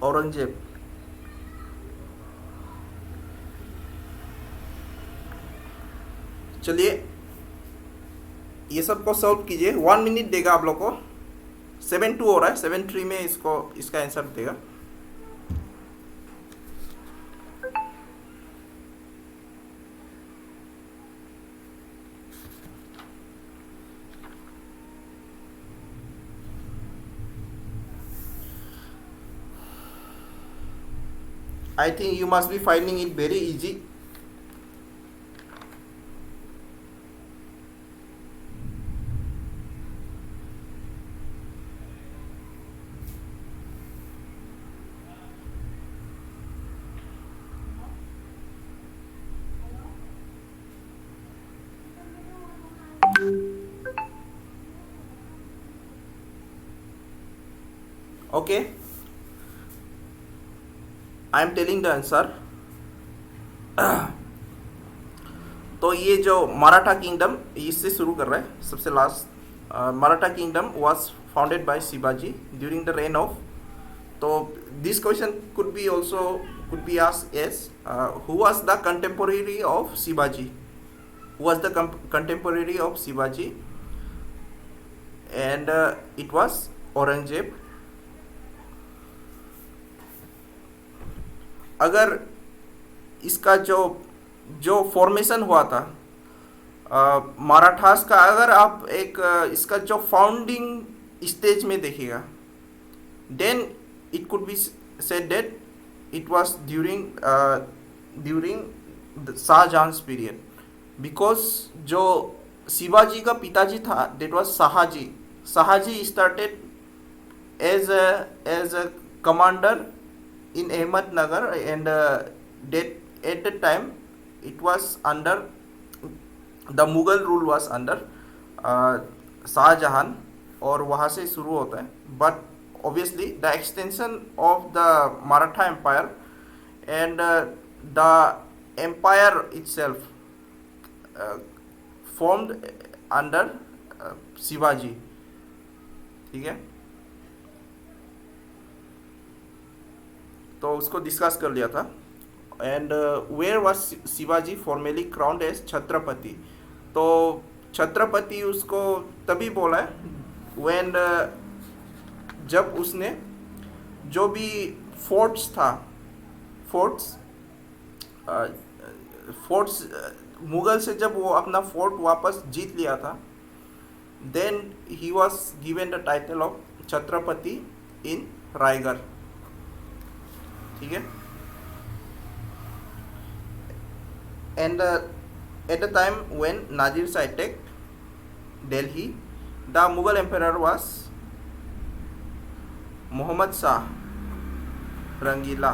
Aurangzeb. चलिए ये सब को सॉल्व कीजिए. 1 मिनट देगा आप लोग को. 7-2 हो रहा है. 7-3 में इसका आंसर देगा. I think you must be finding it very easy. Okay. I am telling the answer. तो ये जो मराठा किंगडम, इससे शुरू कर रहा है सबसे last. Maratha kingdom was founded by Shivaji during the reign of. तो this question could be also could be asked as who was the contemporary of Shivaji, who was the contemporary of Shivaji, and it was Aurangzeb। अगर इसका जो जो formation हुआ था मराठास का, अगर आप एक इसका जो फाउंडिंग स्टेज में देखिएगा, then it could be said that it was during Shahjahan period, because जो शिवाजी का पिताजी था that was Shahaji. Shahaji started as a commander in Ahmednagar, and that at the time it was under the Mughal rule was under Shahjahan, और वहाँ से शुरू होता है। But obviously the extension of the Maratha Empire and the empire itself formed under Shivaji. ठीक है, तो उसको डिस्कस कर लिया था। And where was Shivaji formally crowned as Chhatrapati. तो छत्रपति उसको तभी बोला है व्हेन जब उसने जो भी फोर्ट्स था, फोर्ट्स मुगल से जब वो अपना फोर्ट वापस जीत लिया था, then he was given the title of Chhatrapati in Raigad. ठीक है, and at the time when Nadir Shah attacked Delhi, the Mughal emperor was Mohammad Shah Rangila.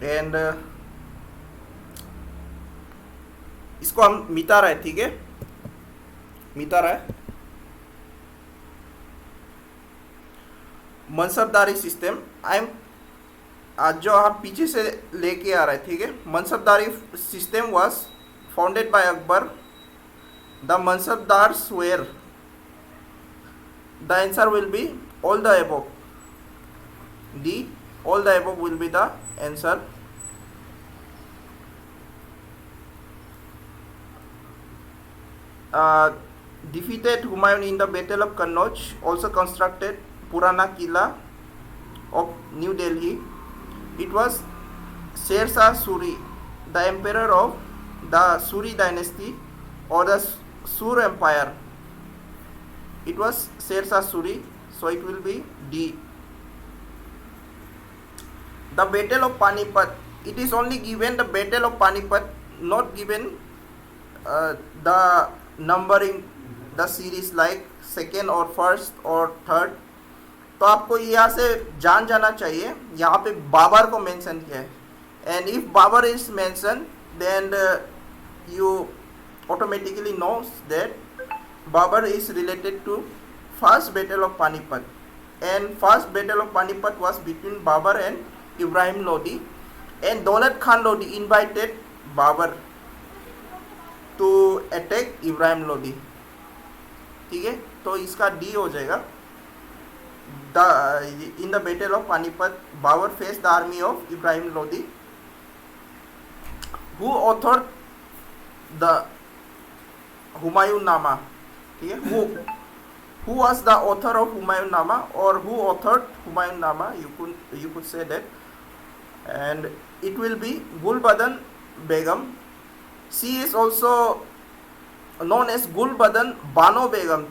And इसको हम मिटा रहे, ठीक है, मिटा रहे। मनसबदारी सिस्टम आई एम जो आप पीछे से लेके आ रहे, ठीक है। Mansabdari system was founded by Akbar. The mansabdars were, the answer will be all the above. D, all the above will be the answer. Defeated Humayun in the Battle of Kannauj, also constructed Purana Killa of New Delhi. It was Sher Shah Suri, the emperor of the Suri dynasty or the Sur Empire. It was Sher Shah Suri, so it will be D. The Battle of Panipat, it is only given the Battle of Panipat, not given the numbering, the series like second or first or third। तो आपको यहाँ से जान जाना चाहिए, यहाँ पे बाबर को मेंशन किया है, and if Babur is mention then you automatically knows that Babur is related to first battle of Panipat, and first battle of Panipat was between Babur and Ibrahim Lodi, and Daulat Khan Lodi invited Babur to attack Ibrahim Lodi. ठीक है, तो इसका डी हो जाएगा। In the battle of Panipat, Babur faced the army of Ibrahim Lodi. Who authored the Humayun Nama? ठीक है, who was the author of Humayun Nama, or who authored Humayun Nama? You could say that, and it will be Gulbadan Begum. She is also known as Gulbadan Bano Begum.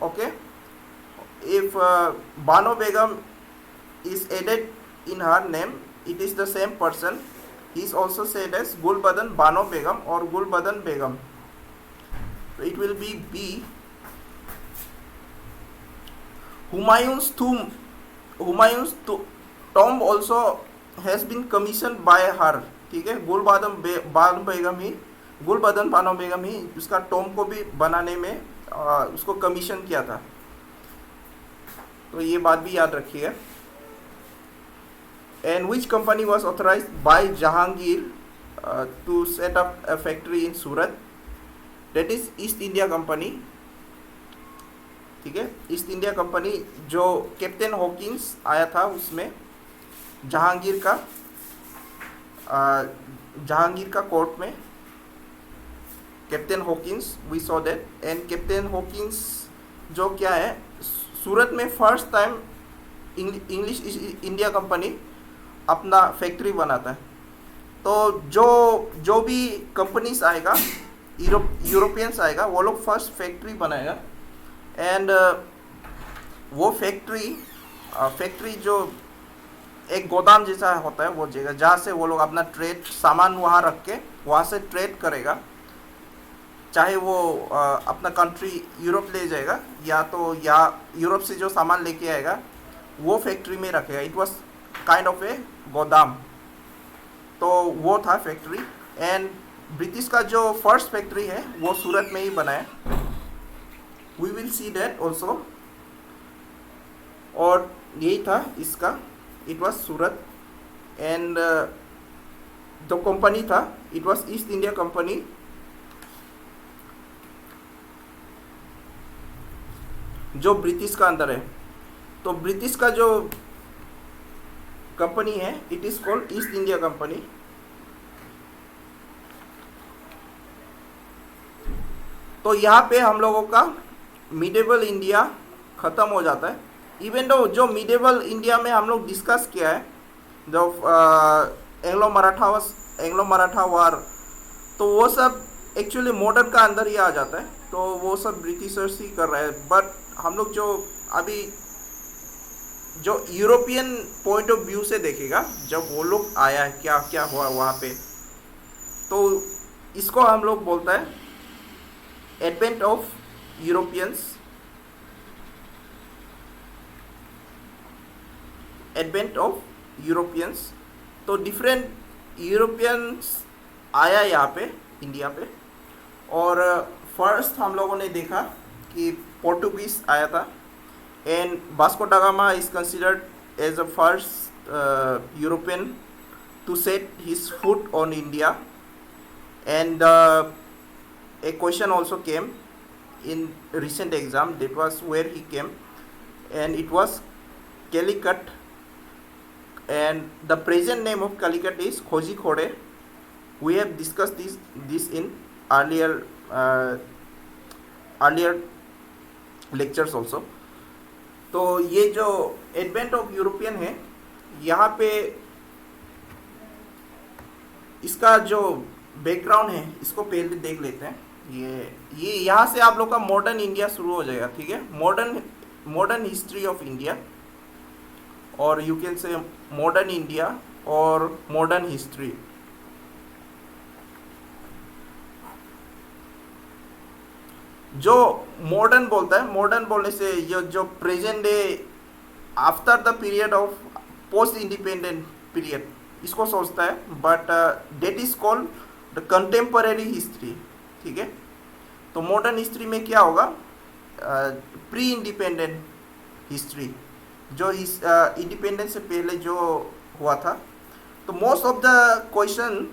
Okay. If Bano Begum is added in her name, it is the same person. He is also said as Gulbadan Bano Begum or Gulbadan Begum. So it will be B. Humayun's tomb also has been commissioned by her. ठीक है, गुलबादन बानो बेगम ही उसका Tom को भी बनाने में उसको commission किया था। तो ये बात भी याद रखिए. And which company was authorized by Jahangir to set up a factory in Surat? That is East India Company. ठीक है, ईस्ट इंडिया कंपनी जो कैप्टन हॉकिंस आया था उसमें जहांगीर का कोर्ट में captain Hawkins, we saw that. And captain Hawkins जो क्या है, सूरत में first time English India company अपना फैक्ट्री बनाता है. तो जो भी कंपनीज आएगा, यूरोपियंस आएगा, वो लोग फर्स्ट फैक्ट्री बनाएगा. एंड वो फैक्ट्री जो एक गोदाम जैसा होता है वो जगह जहाँ से वो लोग अपना ट्रेड सामान वहाँ रख के वहाँ से ट्रेड करेगा. चाहे वो अपना कंट्री यूरोप ले जाएगा या तो या यूरोप से जो सामान लेके आएगा वो फैक्ट्री में रखेगा. इट वाज काइंड ऑफ ए गोदाम. तो वो था फैक्ट्री. एंड ब्रिटिश का जो फर्स्ट फैक्ट्री है वो सूरत में ही बना है. We will see that also. और यही था इसका, इट वाज सूरत. एंड जो कंपनी था it was East India company. जो ब्रिटिश का अंदर है. तो ब्रिटिश का जो कंपनी है it is called East India company. तो यहाँ पे हम लोगों का मिडेवल इंडिया ख़त्म हो जाता है. इवन दो जो मिडेवल इंडिया में हम लोग डिस्कस किया है, जो एंग्लो मराठा वार, तो वो सब एक्चुअली मॉडर्न का अंदर ही आ जाता है. तो वो सब ब्रिटिशर्स ही कर रहे हैं. बट हम लोग जो अभी जो यूरोपियन पॉइंट ऑफ व्यू से देखेगा, जब वो लोग आया है क्या क्या हुआ वहाँ पे, तो इसको हम लोग बोलता है एडवेंट ऑफ यूरोपियंस. तो डिफरेंट यूरोपियंस आया यहाँ पे इंडिया पे. और फर्स्ट हम लोगों ने देखा कि पोर्टुगीज आया था. And Vasco da Gama is considered as a first European to set his foot on India. And a question also came in recent exam, that was where he came, and it was Calicut. And the present name of Calicut is Kozhikode. We have discussed this in earlier lectures also. तो ये जो advent of European है, यहाँ पे इसका जो background है इसको पहले देख लेते हैं. ये यहाँ से आप लोग का मॉडर्न इंडिया शुरू हो जाएगा. ठीक है, मॉडर्न हिस्ट्री ऑफ इंडिया, और you can say modern India और मॉडर्न हिस्ट्री. जो मॉडर्न बोलता है, मॉडर्न बोलने से ये जो present day after the period of post independent period, इसको सोचता है. But that is called the contemporary history. ठीक है, तो मॉडर्न हिस्ट्री में क्या होगा, प्री इंडिपेंडेंट हिस्ट्री, जो इंडिपेंडेंस से पहले जो हुआ था. तो मोस्ट ऑफ द क्वेश्चन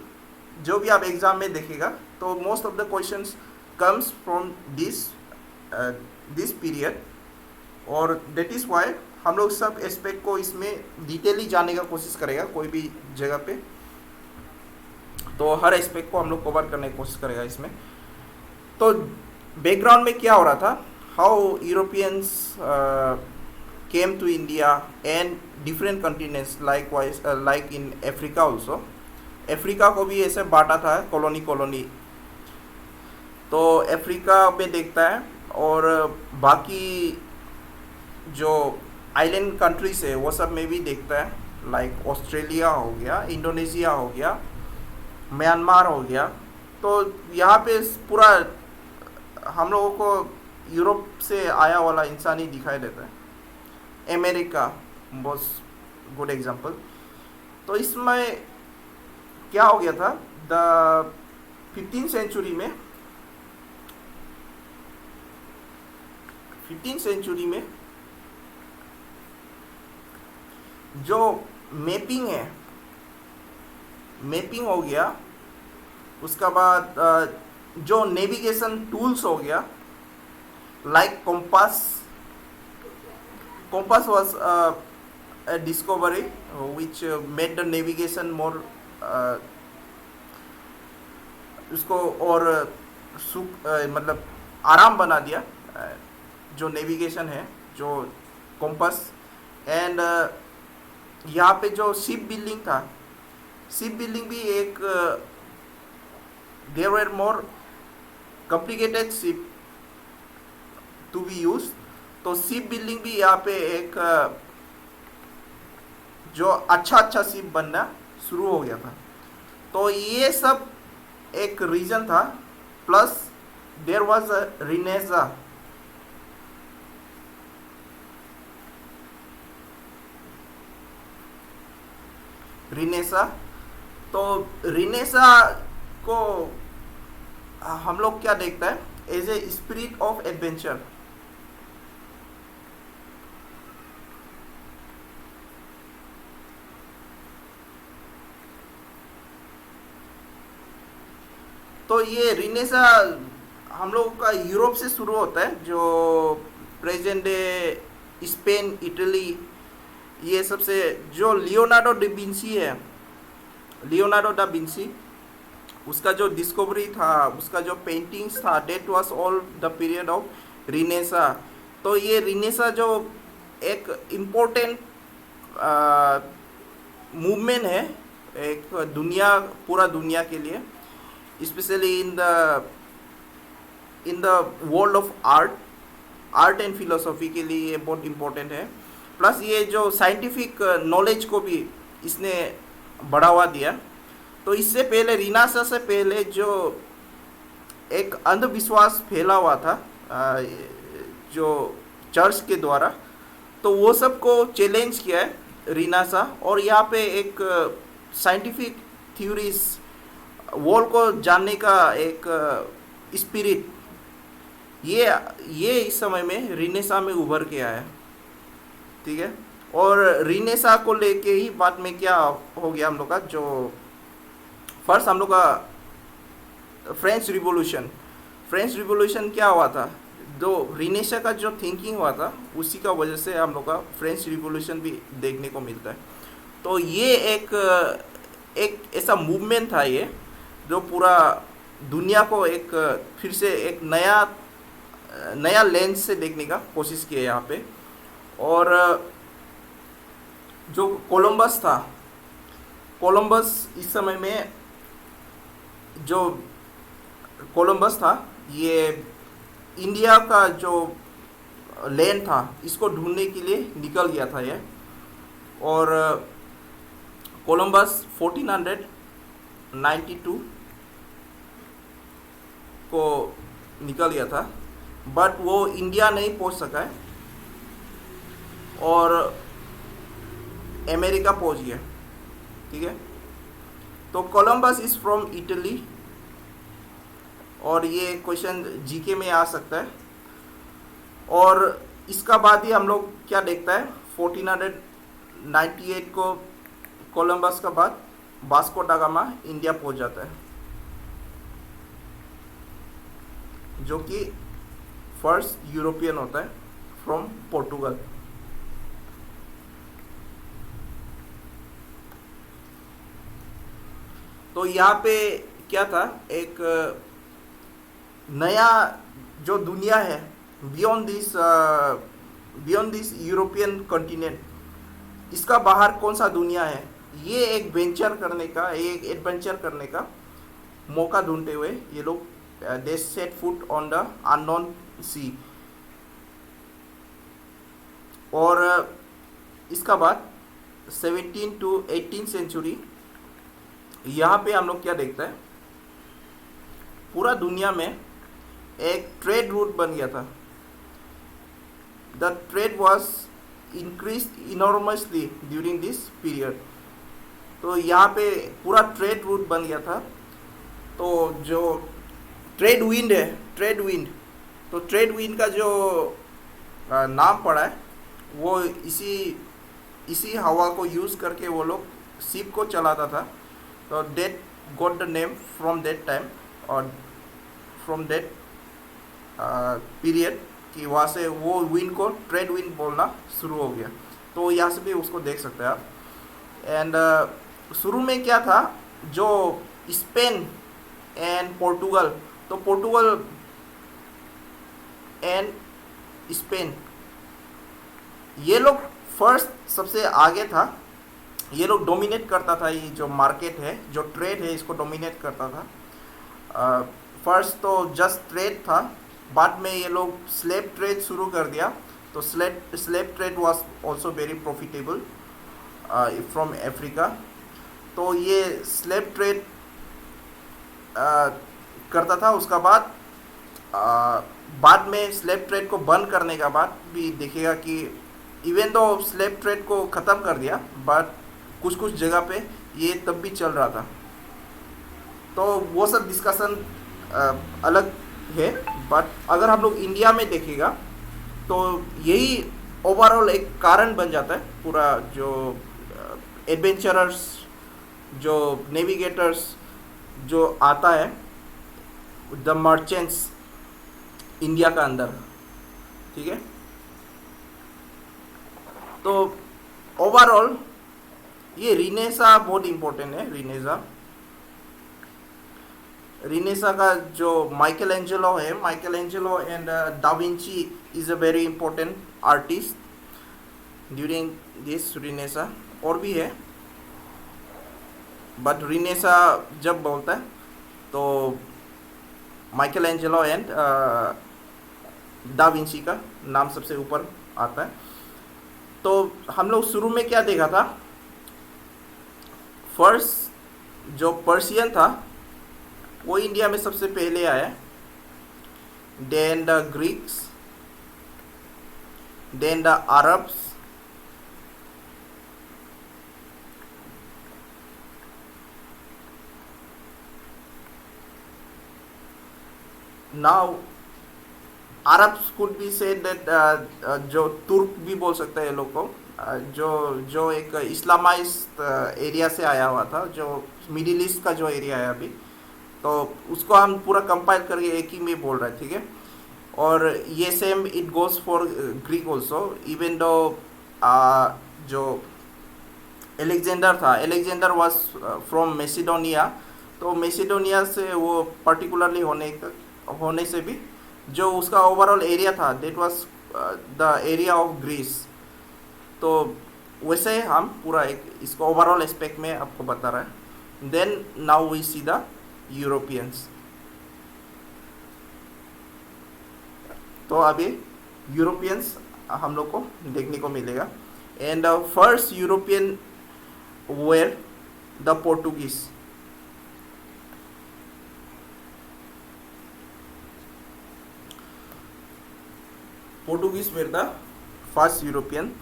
जो भी आप एग्जाम में देखेगा, तो most of the questions comes from this period. और दैट इज़ वाई हम लोग सब एस्पेक्ट को इसमें डिटेली जानने का कोशिश करेगा कोई भी जगह पे. तो हर एस्पेक्ट को हम लोग कवर करने की कोशिश करेगा इसमें. तो बैकग्राउंड में क्या हो रहा था, how Europeans came to India and different continents, like in Africa also. Africa को भी ऐसे बांटा था कॉलोनी. तो अफ्रीका में देखता है, और बाकी जो आइलैंड कंट्रीज है वो सब में भी देखता है. लाइक ऑस्ट्रेलिया हो गया, इंडोनेशिया हो गया, म्यांमार हो गया. तो यहाँ पे पूरा हम लोगों को यूरोप से आया वाला इंसान ही दिखाई देता है. अमेरिका बहुत गुड एग्जांपल. तो इसमें क्या हो गया था, द 15th सेंचुरी में जो मैपिंग है, मैपिंग हो गया, उसका बाद जो नेविगेशन टूल्स हो गया, like compass. Compass was a discovery which made the navigation more उसको और मतलब आराम बना दिया, जो नेविगेशन है, जो कंपास. एंड यहाँ पे जो शिप बिल्डिंग था, शिप बिल्डिंग भी एक there were more complicated ship to be use. तो शिप बिल्डिंग भी यहाँ पे एक जो अच्छा अच्छा शिप बनना शुरू हो गया था. तो ये सब एक रीजन था. Plus there was a renaissance. Renaissance, तो रिनेसा को हम लोग क्या देखता है as a spirit of adventure. तो ये रिनेसा हम लोगों का यूरोप से शुरू होता है, जो प्रेजेंट डे स्पेन, इटली, ये सबसे. जो लियोनार्डो डा विंसी है, लियोनार्डो डा विंसी, उसका जो डिस्कवरी था, उसका जो पेंटिंग्स था, that was all the period of renaissance. तो ये रिनेसा जो एक इम्पोर्टेंट मूवमेंट है एक दुनिया, पूरा दुनिया के लिए, specially in the world of art and philosophy के लिए ये बहुत इम्पोर्टेंट है. प्लस ये जो साइंटिफिक नॉलेज को भी इसने बढ़ावा दिया. तो इससे पहले, रिनासा से पहले, जो एक अंधविश्वास फैला हुआ था जो चर्च के द्वारा, तो वो सब को चैलेंज किया है रिनासा. और यहाँ पे एक साइंटिफिक थ्योरीज, वर्ल्ड को जानने का एक स्पिरिट, ये इस समय में रिनेसा में उभर के आया. ठीक है. और रिनेसा को लेके ही बाद में क्या हो गया हम लोग का, जो फर्स्ट हम लोग का फ्रेंच रिवोल्यूशन क्या हुआ था, जो रिनेसा का जो थिंकिंग हुआ था, उसी का वजह से हम लोग का फ्रेंच रिवोल्यूशन भी देखने को मिलता है. तो ये एक ऐसा मूवमेंट था ये, जो पूरा दुनिया को एक फिर से एक नया लेंस से देखने का कोशिश किया यहाँ पे. और जो कोलंबस इस समय में, जो कोलंबस था, ये इंडिया का जो लैंड था, इसको ढूंढने के लिए निकल गया था ये. और कोलंबस 1492 को निकल गया था, बट वो इंडिया नहीं पहुंच सका है और अमेरिका पहुंच गया. ठीक है. तो कोलंबस इज फ्रॉम इटली, और ये क्वेश्चन जीके में आ सकता है. और इसका बाद ही हम लोग क्या देखता है, 1498 को कोलंबस का बाद वास्को दा गामा इंडिया पहुंच जाता है, जो कि फर्स्ट यूरोपियन होता है फ्रॉम पोर्टुगल. तो यहाँ पे क्या था, एक नया जो दुनिया है बियॉन्ड दिस यूरोपियन कॉन्टिनेंट, इसका बाहर कौन सा दुनिया है, ये एक वेंचर करने का, एक एडवेंचर करने का मौका ढूंढते हुए ये लोग they set foot on the unknown sea. और इसका बाद 17 to 18 सेंचुरी, यहाँ पे हम लोग क्या देखते हैं, पूरा दुनिया में एक ट्रेड रूट बन गया था. The trade was increase enormously during this period. तो यहाँ पे पूरा ट्रेड रूट बन गया था. तो जो ट्रेड विंड है, तो ट्रेड विंड का जो नाम पड़ा है, वो इसी इसी हवा को यूज़ करके वो लोग शिप को चलाता था। तो that got the name from that time, और फ्रॉम दैट पीरियड कि वहाँ से वो विंड को ट्रेड विंड बोलना शुरू हो गया। तो यहाँ से भी उसको देख सकते हैं आप। एंड शुरू में क्या था, जो स्पेन एंड पोर्टुगल, तो पोर्टुगल एंड स्पेन ये लोग फर्स्ट सबसे आगे था। ये लोग डोमिनेट करता था, ये जो मार्केट है, जो ट्रेड है, इसको डोमिनेट करता था। फर्स्ट तो जस्ट ट्रेड था, बाद में ये लोग स्लेव ट्रेड शुरू कर दिया। तो slave trade was also very profitable from Africa. तो ये स्लेव ट्रेड करता था। उसका बाद में स्लेव ट्रेड को बंद करने का बाद भी देखिएगा कि इवन तो स्लेव ट्रेड को ख़त्म कर दिया, बट कुछ कुछ जगह पे ये तब भी चल रहा था। तो वो सब डिस्कशन अलग है। बट अगर हम लोग इंडिया में देखेगा तो यही ओवरऑल एक कारण बन जाता है। पूरा जो एडवेंचरर्स, जो नेविगेटर्स जो आता है, द मर्चेंट्स इंडिया का अंदर, ठीक है। तो ओवरऑल ये रिनेसा बहुत इम्पोर्टेंट है। रिनेसा का जो माइकल एंजेलो है, Michael Angelo and da Vinci is a very important artist during this renaissance. और भी है, बट रिनेसा जब बोलता है तो Michael Angelo and da Vinci का नाम सबसे ऊपर आता है। तो हम लोग शुरू में क्या देखा था, फर्स्ट जो पर्शियन था वो इंडिया में सबसे पहले आया, then the Greeks, then the Arabs, now Arabs could be said that, जो तुर्क भी बोल सकते हैं ये लोग को, जो एक इस्लामाइज्ड एरिया से आया हुआ था, जो मिडिल ईस्ट का जो एरिया है अभी, तो उसको हम पूरा कंपाइल करके एक ही में बोल रहे हैं, ठीक है। और ये same it goes for Greek also. Even though जो एलेक्जेंडर था, एलेक्जेंडर वाज फ्रॉम मैसिडोनिया। तो मैसिडोनिया से वो पर्टिकुलरली होने से भी जो उसका ओवरऑल एरिया था, that was the area of Greece. तो वैसे हम पूरा एक इसको ओवरऑल एस्पेक्ट में आपको बता रहा है। Then now we see the Europeans. तो अभी यूरोपियंस हम लोग को देखने को मिलेगा। And first European were the Portuguese. Portuguese were the first European,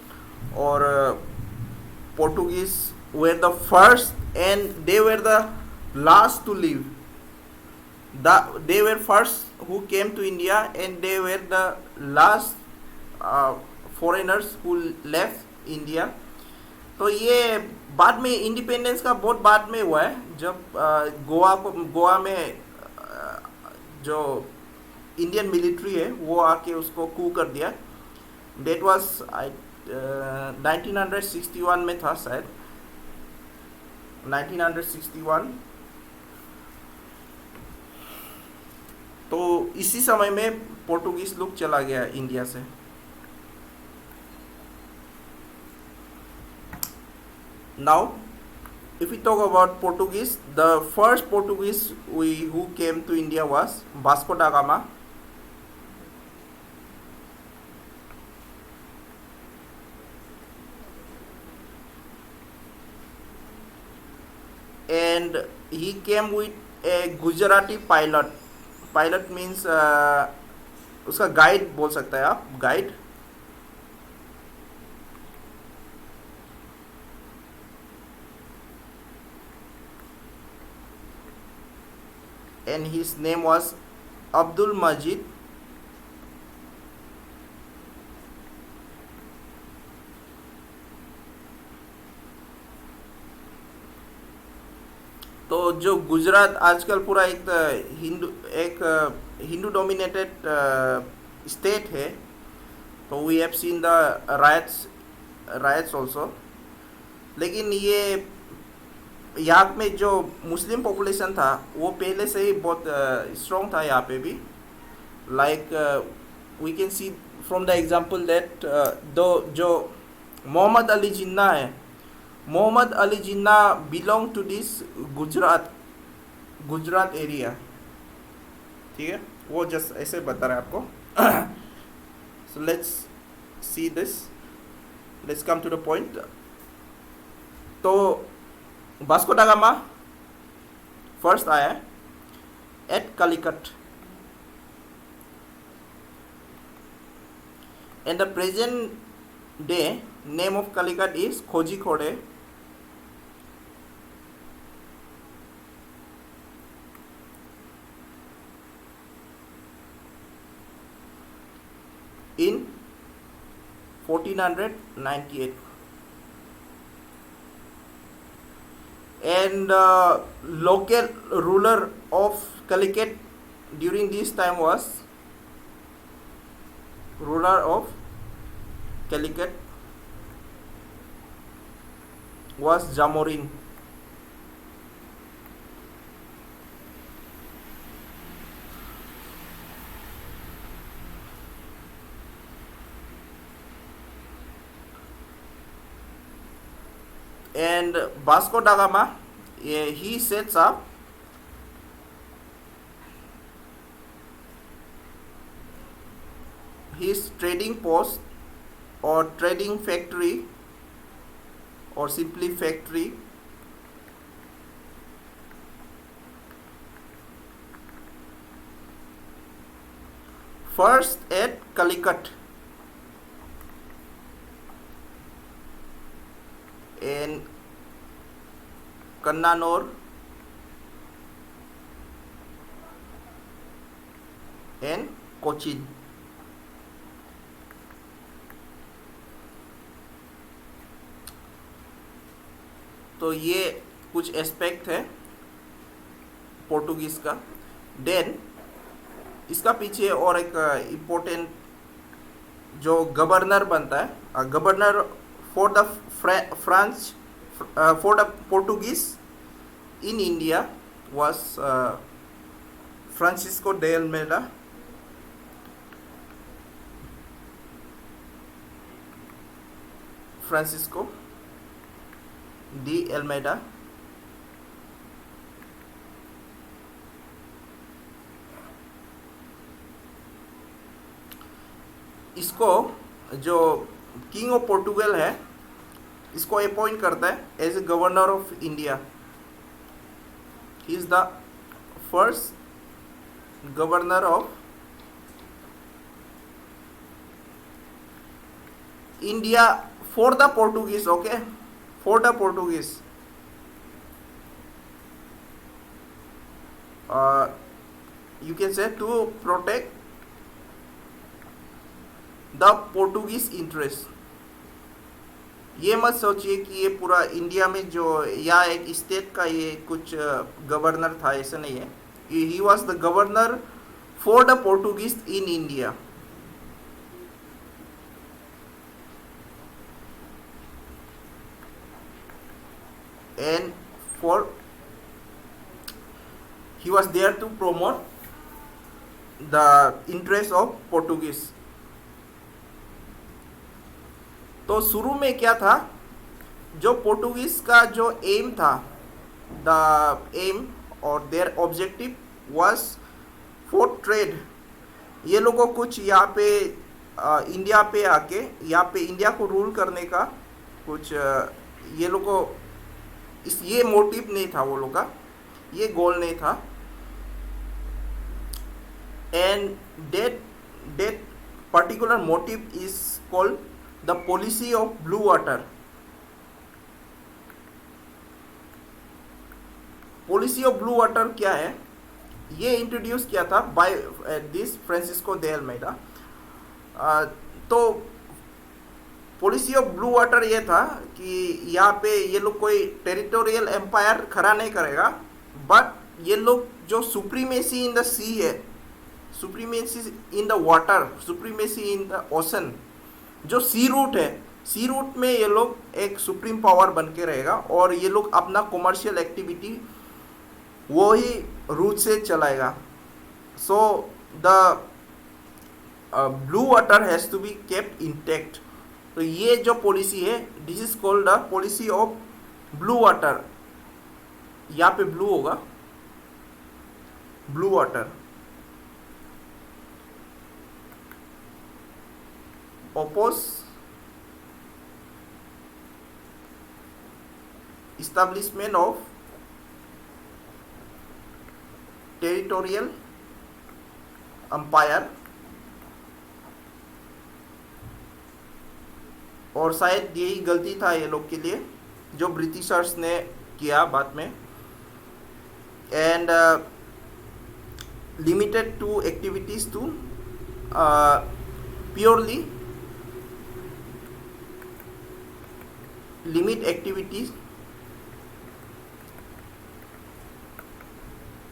और Portuguese were the first and they were the last to leave. They were first who came to India, and they were the last foreigners who left India. तो ये बाद में independence का बहुत बाद में हुआ है, जब गोवा में जो इंडियन मिलिट्री है वो आके उसको कू कर दिया। डेट वाज 1961 में था शायद, 1961। तो इसी समय में पोर्टुगीज लोग चला गया इंडिया से। Now if we talk about Portuguese, the first Portuguese who came to India was Vasco da Gama. And he came with a Gujarati pilot. Pilot means उसका गाइड बोल सकते हैं आप, guide. And his name was Abdul Majid. जो गुजरात आजकल पूरा एक Hindu dominated state है, तो we have seen the rights also. लेकिन ये यहाँ में जो मुस्लिम पॉपुलेशन था वो पहले से ही बहुत स्ट्रॉन्ग था यहाँ पे भी। Like we can see from the example that दो जो मोहम्मद अली जिन्ना है, Mohammad Ali Jinnah belong to this Gujarat area. ठीक है, वो जस्ट ऐसे बता रहे हैं आपको। So let's see this, let's come to the point. तो वास्को दा गामा फर्स्ट आया at Calicut, and the present day name of Calicut is Kozhikode. in 1498, and local ruler of Calicut during this time was Jamorin. And Vasco da Gama, he sets up his trading post or trading factory, or simply factory, first at Calicut in Kannanur and Cochin. तो ये कुछ aspect है Portuguese का। Then इसका पीछे और एक important जो गवर्नर बनता है, governor for the for the Portuguese in India was Francisco de Almeida. Francisco de Almeida. इसको जो किंग ऑफ पोर्टुगल है, इसको अपॉइंट करता है as a governor of India. He is the first governor of India for the Portuguese. Okay, for the Portuguese. You can say to protect the Portuguese interest. ये मत सोचिए कि ये पूरा इंडिया में जो या एक स्टेट का ये कुछ गवर्नर था, ऐसा नहीं है। He was the governor for the Portuguese in India. And for he was there to promote the interest of Portuguese. तो शुरू में क्या था, जो पोर्टुगीज का जो एम था, द एम और there objective was for trade. ये लोगों कुछ यहाँ पे इंडिया पे आके यहाँ पे इंडिया को रूल करने का कुछ ये लोगों ये मोटिव नहीं था, वो लोग का ये गोल नहीं था। And that particular motive is called the policy of blue water. Policy of blue water क्या है, ये इंट्रोड्यूस किया था by this Francisco de Almeida. तो पॉलिसी ऑफ ब्लू वाटर ये था कि यहाँ पे ये लोग कोई टेरिटोरियल एम्पायर खड़ा नहीं करेगा, बट ये लोग जो सुप्रीमेसी इन द सी है, supremacy in the water, supremacy in the ocean, जो सी रूट है, सी रूट में ये लोग एक सुप्रीम पावर बन के रहेगा और ये लोग अपना कॉमर्शियल एक्टिविटी वो ही रूट से चलाएगा. So the blue water has to be kept intact. तो ये जो पॉलिसी है, this is called the policy of blue water. यहाँ पे ब्लू होगा, blue water. oppose establishment of territorial empire. और शायद यही गलती था ये लोग के लिए जो ब्रिटिशर्स ने किया बाद में. And limited to activities to purely limit activities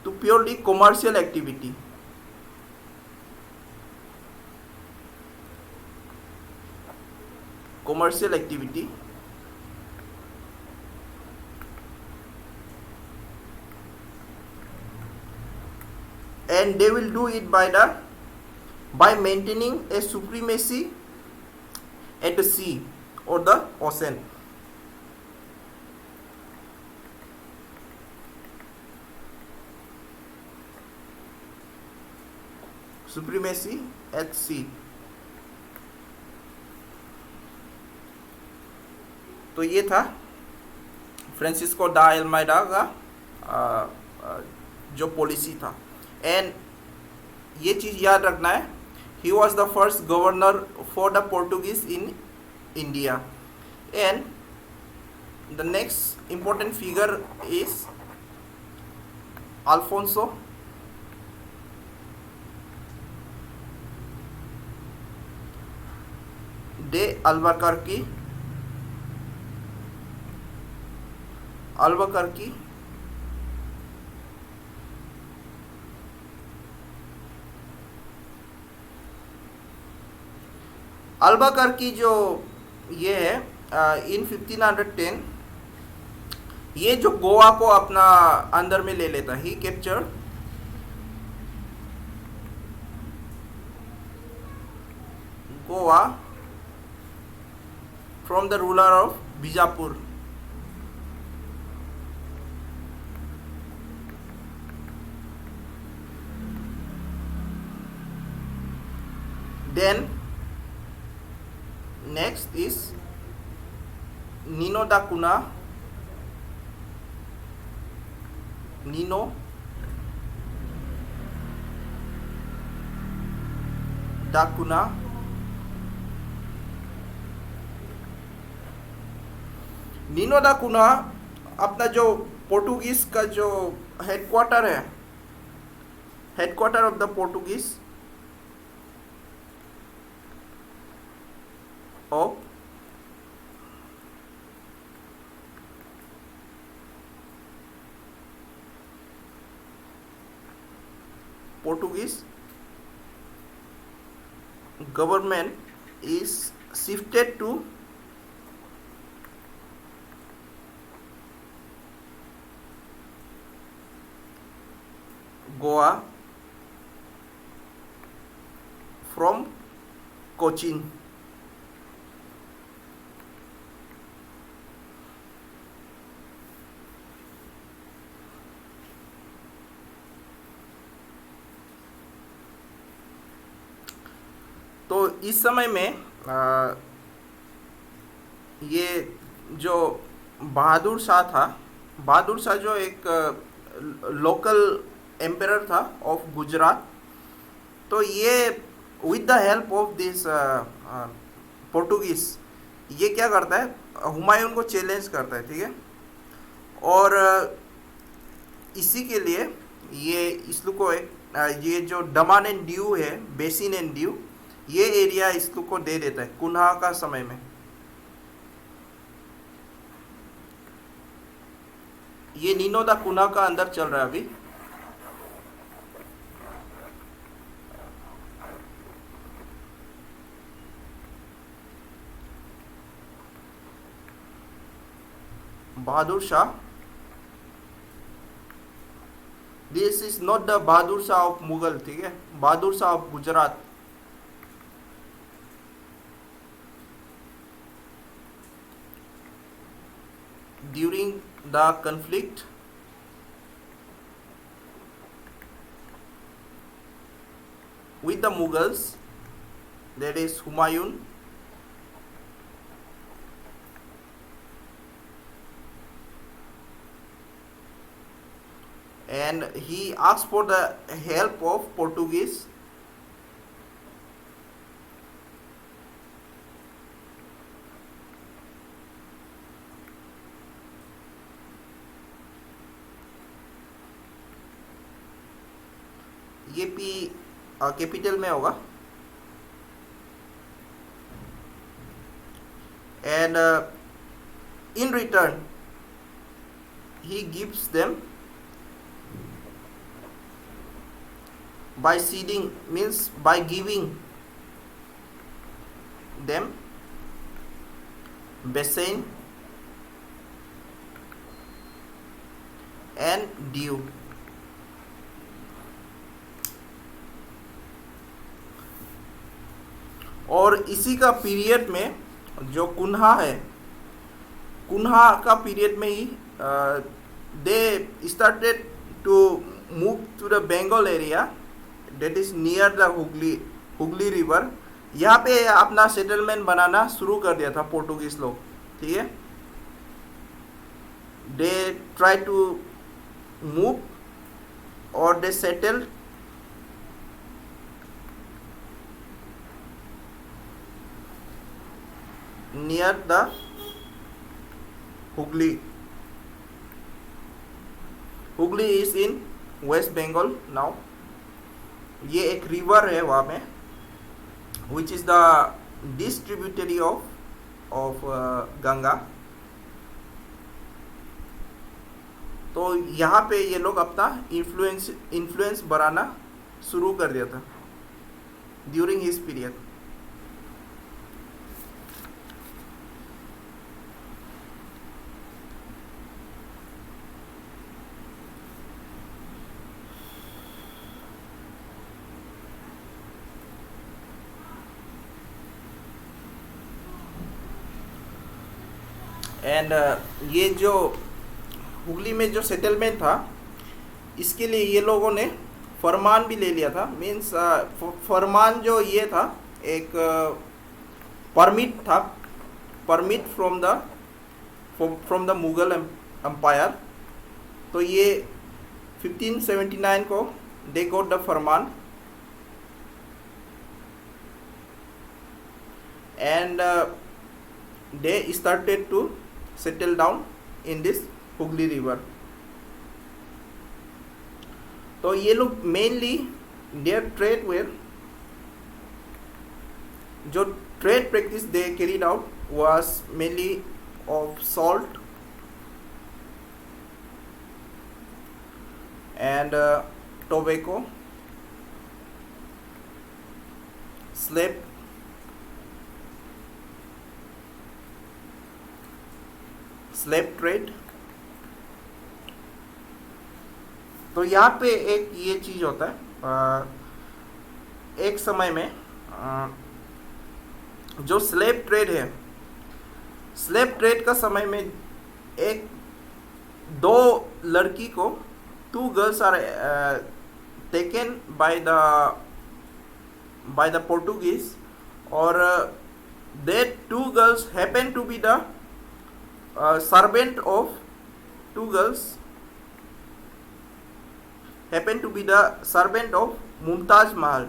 to purely commercial activity. Commercial activity. And they will do it by maintaining a supremacy at the sea or the ocean. Supremacy at sea. तो ये था Francisco दा एल्मेडा का जो policy था. And ये चीज़ याद रखना है, he was the first governor for the Portuguese in India. And the next important figure is Alfonso de Albuquerque. अल्बुकर्की जो ये है इन 1510 ये जो गोवा को अपना अंदर में ले लेता. He capture Goa from the ruler of Bijapur. Then next is Nino da Cunha. Nino da Cunha Nino da Cunha अपना जो पोर्टुगीज का जो हेडक्वार्टर है, headquarter of the Portuguese of Portuguese government is shifted to Goa from Cochin. तो इस समय में ये जो बहादुर शाह था, बहादुर शाह जो एक लोकल एम्परर था ऑफ गुजरात. तो ये with the help of this Portuguese ये क्या करता है, हुमायूं को चैलेंज करता है. ठीक है. और इसी के लिए ये इसलू को ये जो दमन एंड दीव है, बेसिन एंड दीव, ये एरिया इसलू को दे देता है कुन्हा का समय में. ये नीनो दा कुना का अंदर चल रहा है अभी। Bahadur Shah, this is not the Bahadur Shah of Mughal, ठीक है, Bahadur Shah of Gujarat. During the conflict with the Mughals, that is Humayun, and he asked for the help of Portuguese. ये पी कैपिटल में होगा। And in return he gives them by ceding, means by giving them Basin and due. और इसी का period में जो कुन्हा है, कुन्हा का पीरियड में ही they started to move to the Bengal area that is near the Hooghly river. यहाँ पे अपना सेटलमेंट बनाना शुरू कर दिया था पोर्टुगीज लोग, ठीक है। दे ट्राई टू मूव और they settled near the Hooghly. Hooghly is in West Bengal now. ये एक रिवर है वहाँ में, which is the distributary of Ganga. तो यहाँ पे ये लोग अपना इन्फ्लुएंस बढ़ाना शुरू कर दिया था ड्यूरिंग हिज पीरियड। एंड ये जो हुगली में जो सेटलमेंट था, इसके लिए ये लोगों ने फरमान भी ले लिया था। मीन्स फरमान जो ये था एक परमिट था, permit from the Mughal empire. तो ये 1579 को they got the farman and they started to settle down in this Hooghly river। तो ये लोग मेनली their trade were, जो trade practice they carried out was mainly of salt and tobacco, slave trade. तो यहाँ पे एक ये चीज होता है, एक समय में जो स्लेव ट्रेड है, स्लेव ट्रेड का समय में एक दो लड़की को, 2 girls are taken by the Portuguese, और that 2 girls happen to be the servant of 2 girls happen to be the servant of Mumtaz Mahal।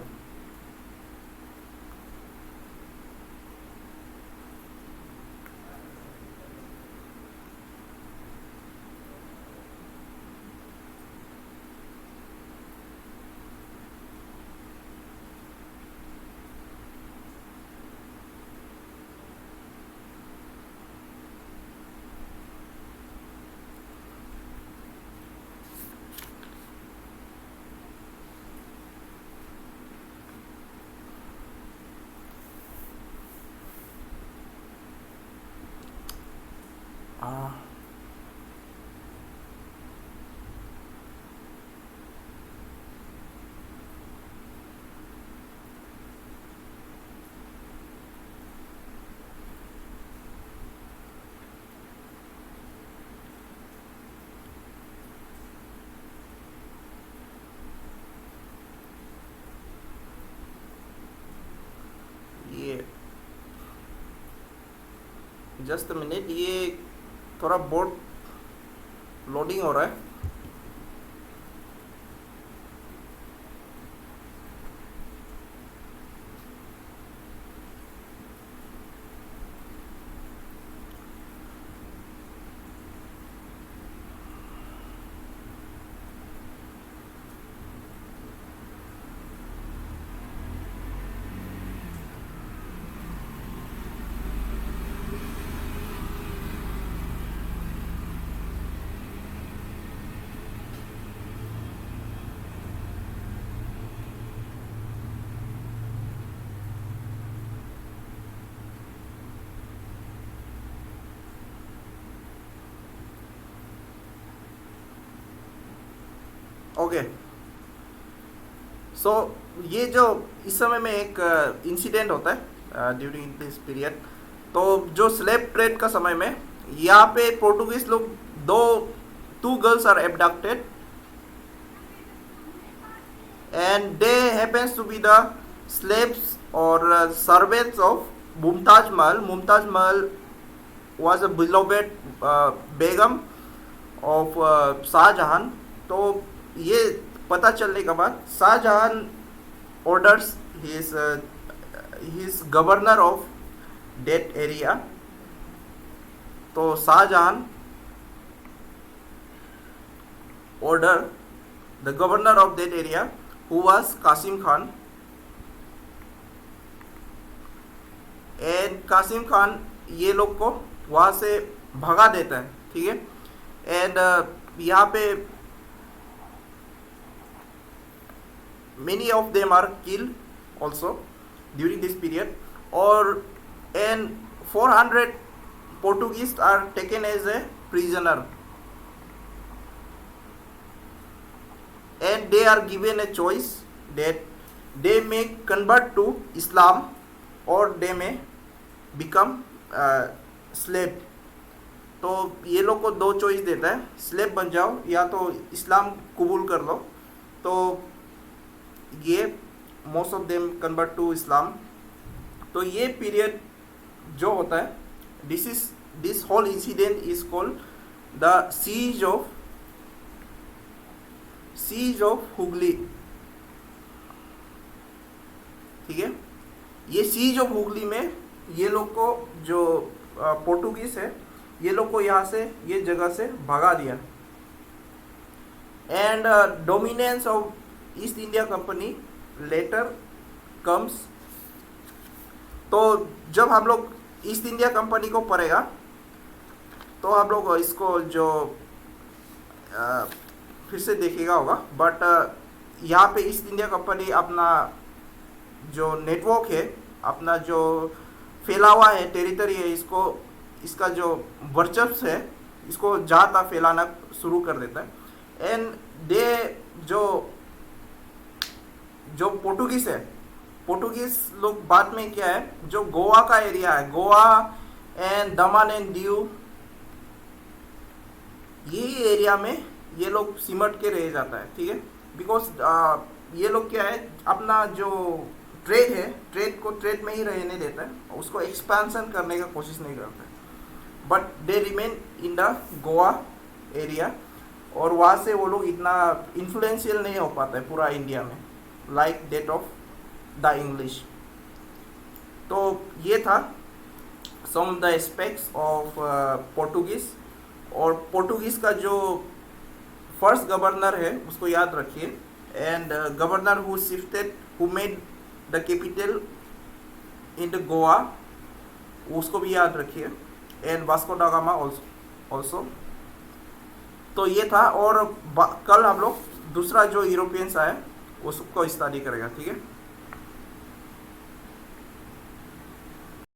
Just minute, ये थोड़ा बोर्ड लोडिंग हो रहा है। ओके, सो ये जो इस समय में एक इंसिडेंट होता है ड्यूरिंग दिस पीरियड। तो जो स्लेव ट्रेड का समय में यहाँ पे पोर्टुगीज लोग two girls are abducted and they happens to be the slaves और servants of Mumtaz Mahal. Mumtaz Mahal was a beloved Begum of Shahjahan. तो ये पता चलने के बाद Shahjahan orders his governor of that area. तो Shahjahan order the governor of that area who was Qasim Khan, and Qasim Khan ये लोग को वहाँ से भगा देता है, ठीक है। एंड यहाँ पे many of them are killed also during this period, or and 400 Portuguese are taken as a prisoner, and they are given a choice that they may convert to Islam or they may become slave। तो ये लोग को दो choice देता है, slave बन जाओ या तो इस्लाम कबूल कर लो। तो ये most of them convert to Islam. तो ये पीरियड जो होता है, this whole incident is called the siege of Hooghly, ठीक है। ये सीज ऑफ हुगली में ये लोग को जो पोर्टुगीज है ये लोग को यहाँ से ये जगह से भगा दिया, and dominance of East India company later comes. तो जब हम लोग ईस्ट इंडिया कंपनी को पढ़ेगा तो हम लोग इसको जो फिर से देखेगा होगा, बट यहाँ पे ईस्ट इंडिया कंपनी अपना जो नेटवर्क है, अपना जो फैला हुआ है टेरिटरी है, इसका जो वर्चस्व है इसको ज़्यादा फैलाना शुरू कर देता है। एंड दे जो पोर्टुगीज है, पोर्टुगीज लोग बाद में क्या है, जो गोवा का एरिया है, Goa and Daman and Diu, ये एरिया में ये लोग सिमट के रह जाता है, ठीक है। बिकॉज ये लोग क्या है, अपना जो ट्रेड है, ट्रेड में ही रहने देता है, उसको एक्सपेंशन करने का कोशिश नहीं करता है, but they remain in the Goa area. और वहाँ से वो लोग इतना इन्फ्लुएंशियल नहीं हो पाता है पूरा इंडिया में, like that of the English. तो ये था some of the aspects of Portuguese. और पोर्टुगीज का जो फर्स्ट गवर्नर है उसको याद रखिए, and governor who shifted who made the capital in the Goa, उसको भी याद रखिए, and Vasco da Gama also. तो ये था, और कल हम लोग दूसरा जो यूरोपियंस आए उसको स्टडी करेगा, ठीक है।